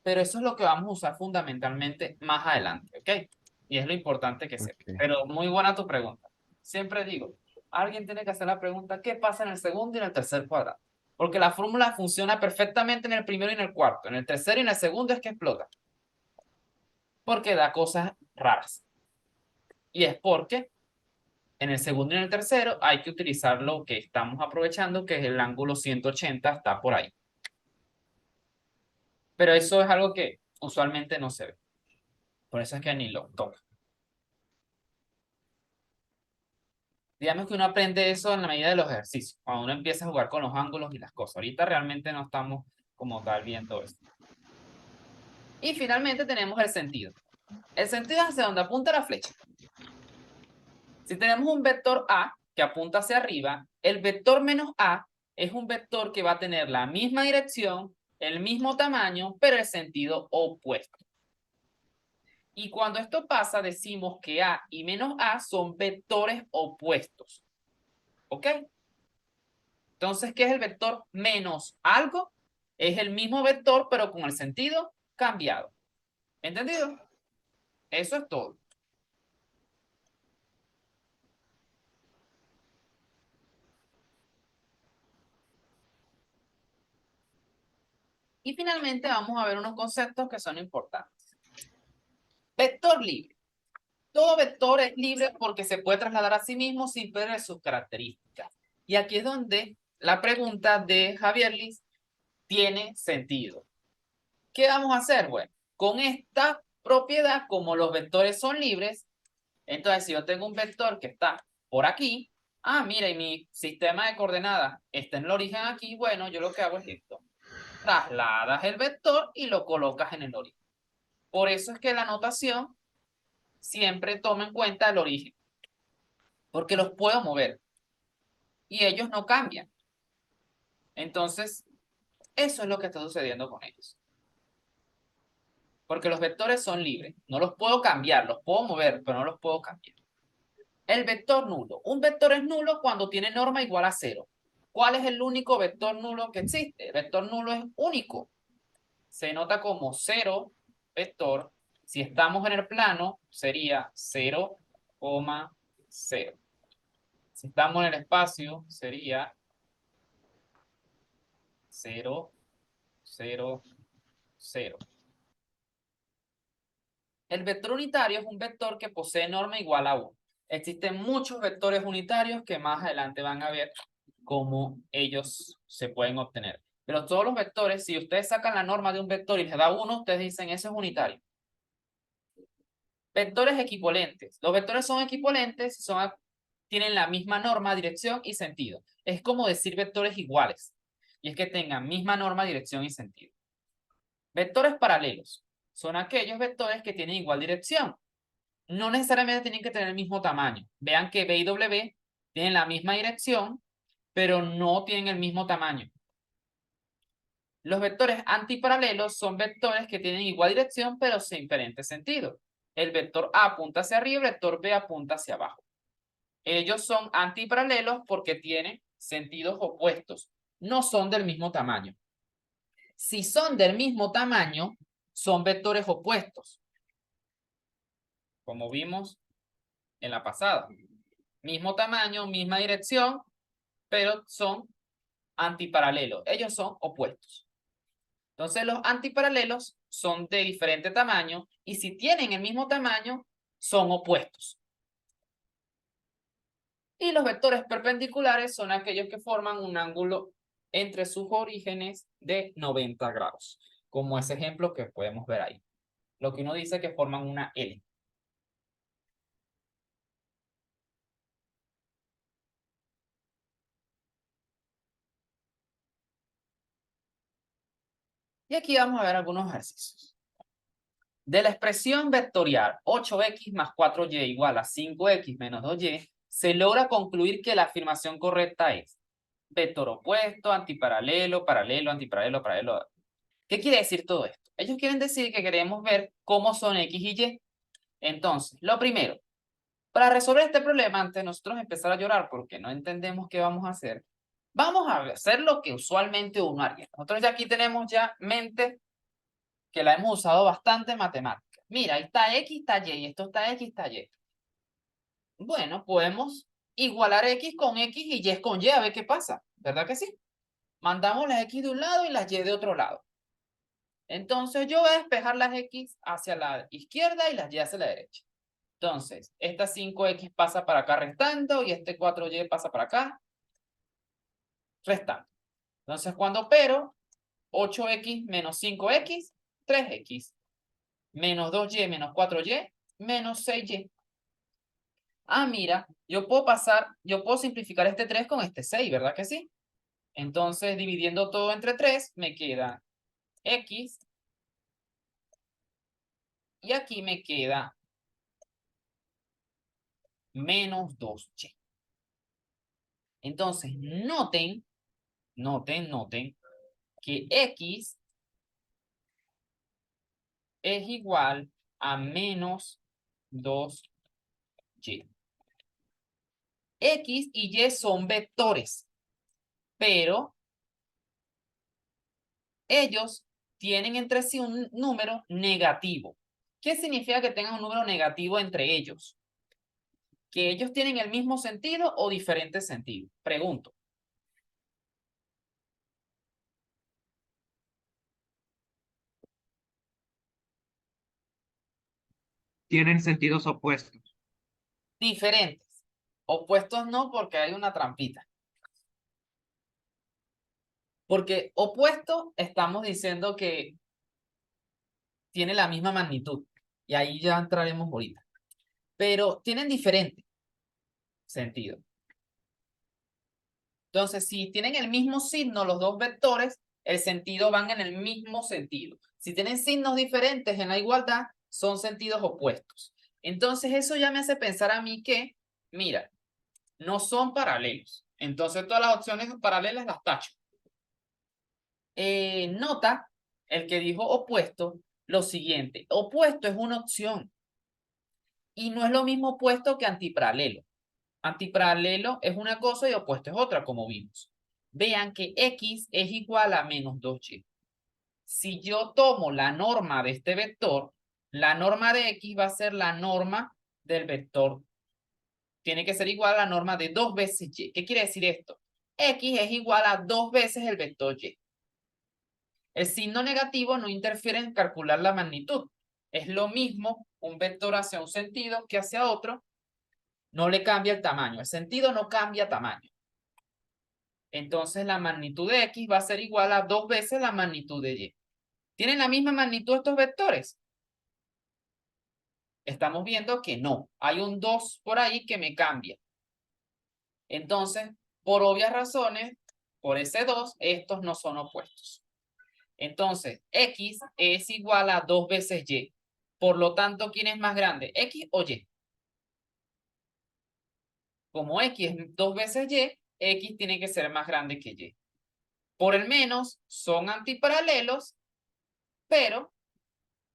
Pero eso es lo que vamos a usar fundamentalmente más adelante, ¿ok? Y es lo importante que sepa.
ok.
Pero muy buena tu pregunta. Siempre digo, alguien tiene que hacer la pregunta, ¿qué pasa en el segundo y en el tercer cuadrado? Porque la fórmula funciona perfectamente en el primero y en el cuarto. En el tercero y en el segundo es que explota. Porque da cosas raras. Y es porque en el segundo y en el tercero hay que utilizar lo que estamos aprovechando, que es el ángulo 180, está por ahí. Pero eso es algo que usualmente no se ve. Por eso es que ni lo toca. Digamos que uno aprende eso en la medida de los ejercicios, cuando uno empieza a jugar con los ángulos y las cosas. Ahorita realmente no estamos como tal viendo esto. Y finalmente tenemos el sentido. El sentido es hacia donde apunta la flecha. Si tenemos un vector A que apunta hacia arriba, el vector menos A es un vector que va a tener la misma dirección, el mismo tamaño, pero el sentido opuesto. Y cuando esto pasa, decimos que A y menos A son vectores opuestos. ¿Ok? Entonces, ¿qué es el vector menos algo? Es el mismo vector, pero con el sentido cambiado. ¿Entendido? Eso es todo. Y finalmente vamos a ver unos conceptos que son importantes. Vector libre. Todo vector es libre porque se puede trasladar a sí mismo sin perder sus características. Y aquí es donde la pregunta de Javier Liz tiene sentido. ¿Qué vamos a hacer? Bueno, con esta propiedad, como los vectores son libres, entonces si yo tengo un vector que está por aquí, mira, y mi sistema de coordenadas está en el origen aquí, bueno, yo lo que hago es esto. Trasladas el vector y lo colocas en el origen. Por eso es que la notación siempre toma en cuenta el origen, porque los puedo mover y ellos no cambian. Entonces, eso es lo que está sucediendo con ellos. Porque los vectores son libres. No los puedo cambiar, los puedo mover, pero no los puedo cambiar. El vector nulo. Un vector es nulo cuando tiene norma igual a cero. ¿Cuál es el único vector nulo que existe? El vector nulo es único. Se nota como cero vector. Si estamos en el plano, sería 0,0. Si estamos en el espacio, sería 0,0,0. El vector unitario es un vector que posee norma igual a 1. Existen muchos vectores unitarios que más adelante van a ver cómo ellos se pueden obtener. Pero todos los vectores, si ustedes sacan la norma de un vector y les da 1, ustedes dicen ese es unitario. Vectores equipolentes. Los vectores son equipolentes, tienen la misma norma, dirección y sentido. Es como decir vectores iguales. Y es que tengan misma norma, dirección y sentido. Vectores paralelos. Son aquellos vectores que tienen igual dirección. No necesariamente tienen que tener el mismo tamaño. Vean que B y W tienen la misma dirección, pero no tienen el mismo tamaño. Los vectores antiparalelos son vectores que tienen igual dirección, pero sin diferente sentido. El vector A apunta hacia arriba, el vector B apunta hacia abajo. Ellos son antiparalelos porque tienen sentidos opuestos. No son del mismo tamaño. Si son del mismo tamaño, son vectores opuestos. Como vimos en la pasada. Mismo tamaño, misma dirección, pero son antiparalelos. Ellos son opuestos. Entonces los antiparalelos son de diferente tamaño y si tienen el mismo tamaño, son opuestos. Y los vectores perpendiculares son aquellos que forman un ángulo entre sus orígenes de 90 grados, como ese ejemplo que podemos ver ahí. Lo que uno dice que forman una L. Y aquí vamos a ver algunos ejercicios. De la expresión vectorial 8x más 4y igual a 5x menos 2y, se logra concluir que la afirmación correcta es vector opuesto, antiparalelo, paralelo, antiparalelo, paralelo. ¿Qué quiere decir todo esto? Ellos quieren decir que queremos ver cómo son x y y. Entonces, lo primero, para resolver este problema, antes de nosotros empezar a llorar porque no entendemos qué vamos a hacer, vamos a hacer lo que usualmente uno haría. Nosotros ya aquí tenemos ya mente que la hemos usado bastante en matemáticas. Mira, ahí está X, está Y, esto está X, está Y. Bueno, podemos igualar X con X y Y con Y, a ver qué pasa, ¿verdad que sí? Mandamos las X de un lado y las Y de otro lado. Entonces yo voy a despejar las X hacia la izquierda y las Y hacia la derecha. Entonces, esta 5X pasa para acá restando y este 4Y pasa para acá restando. Entonces, cuando opero, 8X menos 5X, 3X, menos 2Y menos 4Y, menos 6Y. Ah, mira, yo puedo simplificar este 3 con este 6, ¿verdad que sí? Entonces, dividiendo todo entre 3, me queda X y aquí me queda menos 2Y. Entonces, noten que X es igual a menos 2Y. X y Y son vectores, pero ellos tienen entre sí un número negativo. ¿Qué significa que tengan un número negativo entre ellos? ¿Que ellos tienen el mismo sentido o diferente sentido? Pregunto.
Tienen sentidos opuestos.
Diferentes. Opuestos no, porque hay una trampita. Porque opuesto estamos diciendo que tiene la misma magnitud. Y ahí ya entraremos ahorita. Pero tienen diferente sentido. Entonces, si tienen el mismo signo los dos vectores, el sentido van en el mismo sentido. Si tienen signos diferentes en la igualdad, son sentidos opuestos. Entonces, eso ya me hace pensar a mí que, mira, no son paralelos. Entonces, todas las opciones paralelas las tacho. Nota, el que dijo opuesto, lo siguiente. Opuesto es una opción. Y no es lo mismo opuesto que antiparalelo. Antiparalelo es una cosa y opuesto es otra, como vimos. Vean que X es igual a menos 2Y. Si yo tomo la norma de este vector, la norma de X va a ser la norma del vector. Tiene que ser igual a la norma de 2 veces Y. ¿Qué quiere decir esto? X es igual a 2 veces el vector Y. El signo negativo no interfiere en calcular la magnitud. Es lo mismo un vector hacia un sentido que hacia otro. No le cambia el tamaño. El sentido no cambia tamaño. Entonces la magnitud de X va a ser igual a 2 veces la magnitud de Y. ¿Tienen la misma magnitud estos vectores? estamos viendo que no. Hay un 2 por ahí que me cambia. Entonces, por obvias razones, por ese 2, estos no son opuestos. Entonces, X es igual a 2 veces Y. Por lo tanto, ¿quién es más grande? ¿X o Y? Como X es 2 veces Y, X tiene que ser más grande que Y. Por el menos, son antiparalelos, pero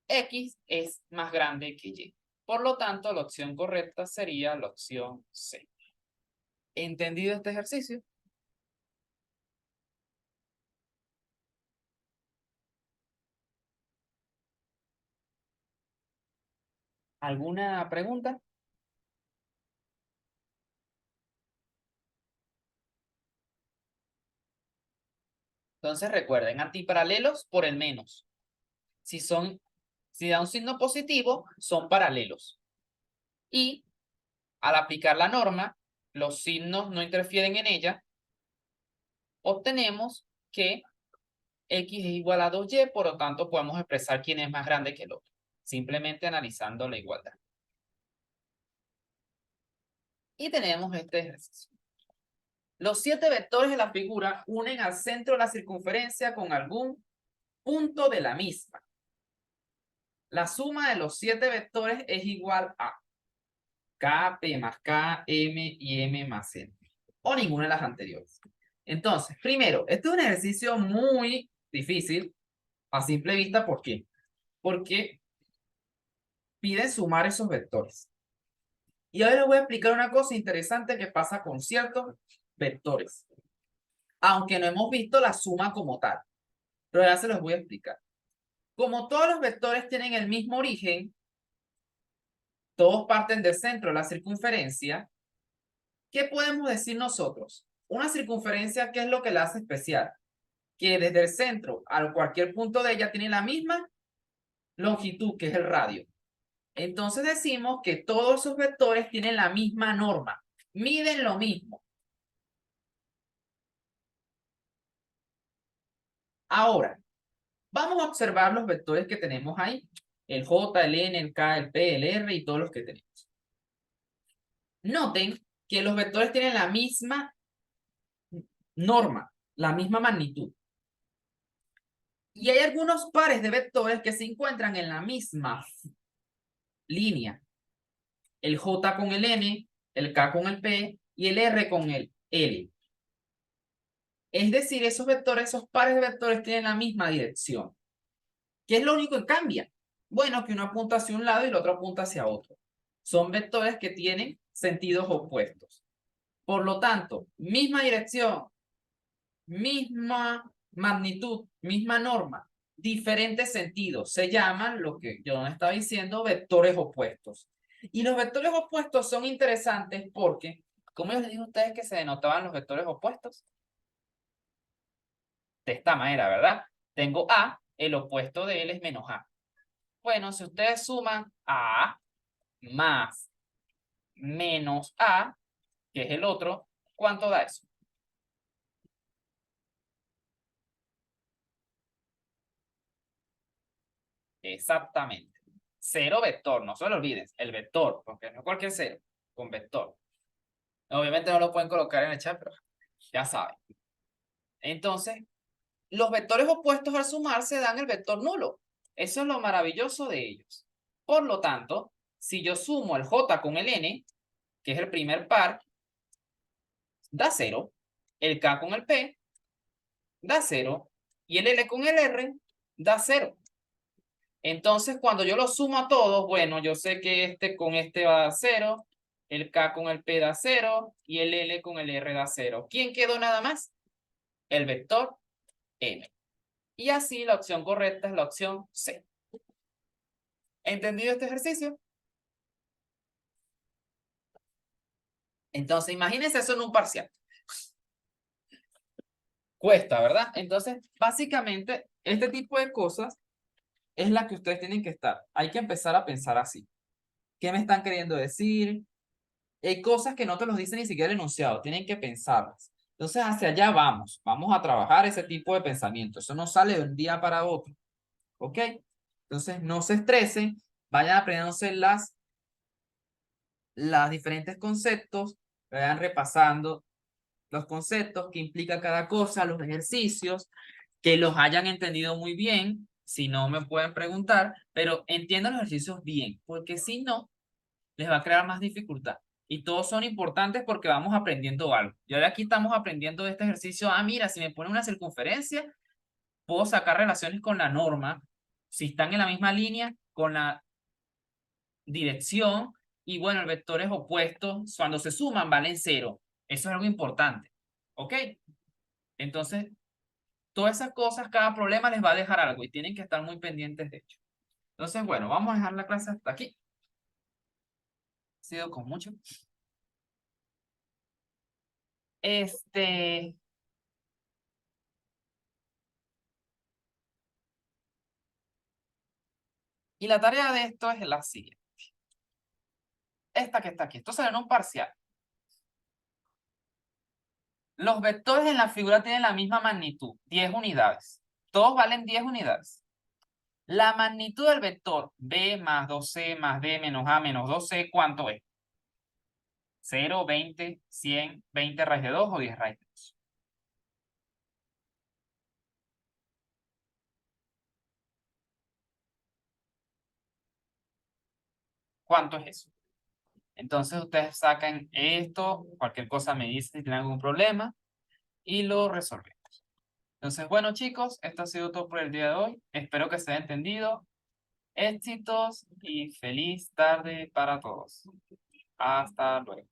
X es más grande que Y. Por lo tanto, la opción correcta sería la opción C. ¿Entendido este ejercicio? ¿Alguna pregunta? Entonces recuerden, antiparalelos por el menos. Si da un signo positivo, son paralelos. Y al aplicar la norma, los signos no interfieren en ella, obtenemos que X es igual a 2Y, por lo tanto podemos expresar quién es más grande que el otro, simplemente analizando la igualdad. Y tenemos este ejercicio. Los 7 vectores de la figura unen al centro de la circunferencia con algún punto de la misma. La suma de los 7 vectores es igual a K, P más K, M y M más N. O ninguna de las anteriores. Entonces, primero, este es un ejercicio muy difícil a simple vista. ¿Por qué? Porque pide sumar esos vectores. Y ahora les voy a explicar una cosa interesante que pasa con ciertos vectores. Aunque no hemos visto la suma como tal. Pero ya se los voy a explicar. Como todos los vectores tienen el mismo origen, todos parten del centro de la circunferencia, ¿qué podemos decir nosotros? Una circunferencia, ¿qué es lo que la hace especial? Que desde el centro a cualquier punto de ella tiene la misma longitud, que es el radio. Entonces decimos que todos esos vectores tienen la misma norma, miden lo mismo. Ahora, vamos a observar los vectores que tenemos ahí. El J, el N, el K, el P, el R y todos los que tenemos. Noten que los vectores tienen la misma norma, la misma magnitud. Y hay algunos pares de vectores que se encuentran en la misma línea. El J con el N, el K con el P y el R con el L. Es decir, esos vectores, esos pares de vectores tienen la misma dirección. ¿Qué es lo único que cambia? Bueno, que uno apunta hacia un lado y el otro apunta hacia otro. Son vectores que tienen sentidos opuestos. Por lo tanto, misma dirección, misma magnitud, misma norma, diferentes sentidos. Se llaman, lo que yo estaba diciendo, vectores opuestos. Y los vectores opuestos son interesantes porque, ¿cómo les dije a ustedes que se denotaban los vectores opuestos? De esta manera, ¿verdad? Tengo A, el opuesto de L es menos A. Bueno, si ustedes suman A más menos A, que es el otro, ¿cuánto da eso? Exactamente. Cero vector, no se lo olviden, el vector, porque no cualquier cero, con vector. Obviamente no lo pueden colocar en el chat, pero ya saben. Entonces, los vectores opuestos al sumarse dan el vector nulo. Eso es lo maravilloso de ellos. Por lo tanto, si yo sumo el J con el N, que es el primer par, da 0. El K con el P da 0. Y el L con el R da 0. Entonces, cuando yo los sumo a todos, bueno, yo sé que este con este va a dar 0, el K con el P da 0 y el L con el R da 0. ¿Quién quedó nada más? El vector M. Y así la opción correcta es la opción C. ¿Entendido este ejercicio? Entonces, imagínense eso en un parcial. Cuesta, ¿verdad? Entonces, básicamente, este tipo de cosas es la que ustedes tienen que estar. Hay que empezar a pensar así. ¿Qué me están queriendo decir? Hay cosas que no te los dice ni siquiera el enunciado, tienen que pensarlas. Entonces, hacia allá vamos. Vamos a trabajar ese tipo de pensamiento. Eso no sale de un día para otro. ¿Ok? Entonces, no se estresen, vayan aprendiéndose las los diferentes conceptos, vayan repasando los conceptos que implica cada cosa, los ejercicios, que los hayan entendido muy bien. Si no, me pueden preguntar, pero entiendan los ejercicios bien, porque si no, les va a crear más dificultad. Y todos son importantes porque vamos aprendiendo algo. Y ahora aquí estamos aprendiendo de este ejercicio. Ah, mira, si me pone una circunferencia, puedo sacar relaciones con la norma. Si están en la misma línea, con la dirección. Y bueno, el vector es opuesto. Cuando se suman, valen cero. Eso es algo importante. ¿Ok? Entonces, todas esas cosas, cada problema les va a dejar algo y tienen que estar muy pendientes de ello. Entonces, bueno, vamos a dejar la clase hasta aquí. Ha sido con mucho. Y la tarea de esto es la siguiente. Esta que está aquí. Esto será en un parcial. Los vectores en la figura tienen la misma magnitud, 10 unidades. Todos valen 10 unidades. La magnitud del vector b más 2c más d menos a menos 2c, ¿cuánto es? 0, 20, 100, 20 raíz de 2 o 10 raíz de 2. ¿Cuánto es eso? Entonces ustedes sacan esto, cualquier cosa me dicen si tienen algún problema y lo resolvemos. Entonces, bueno chicos, esto ha sido todo por el día de hoy. Espero que se haya entendido. Éxitos y feliz tarde para todos. Hasta luego.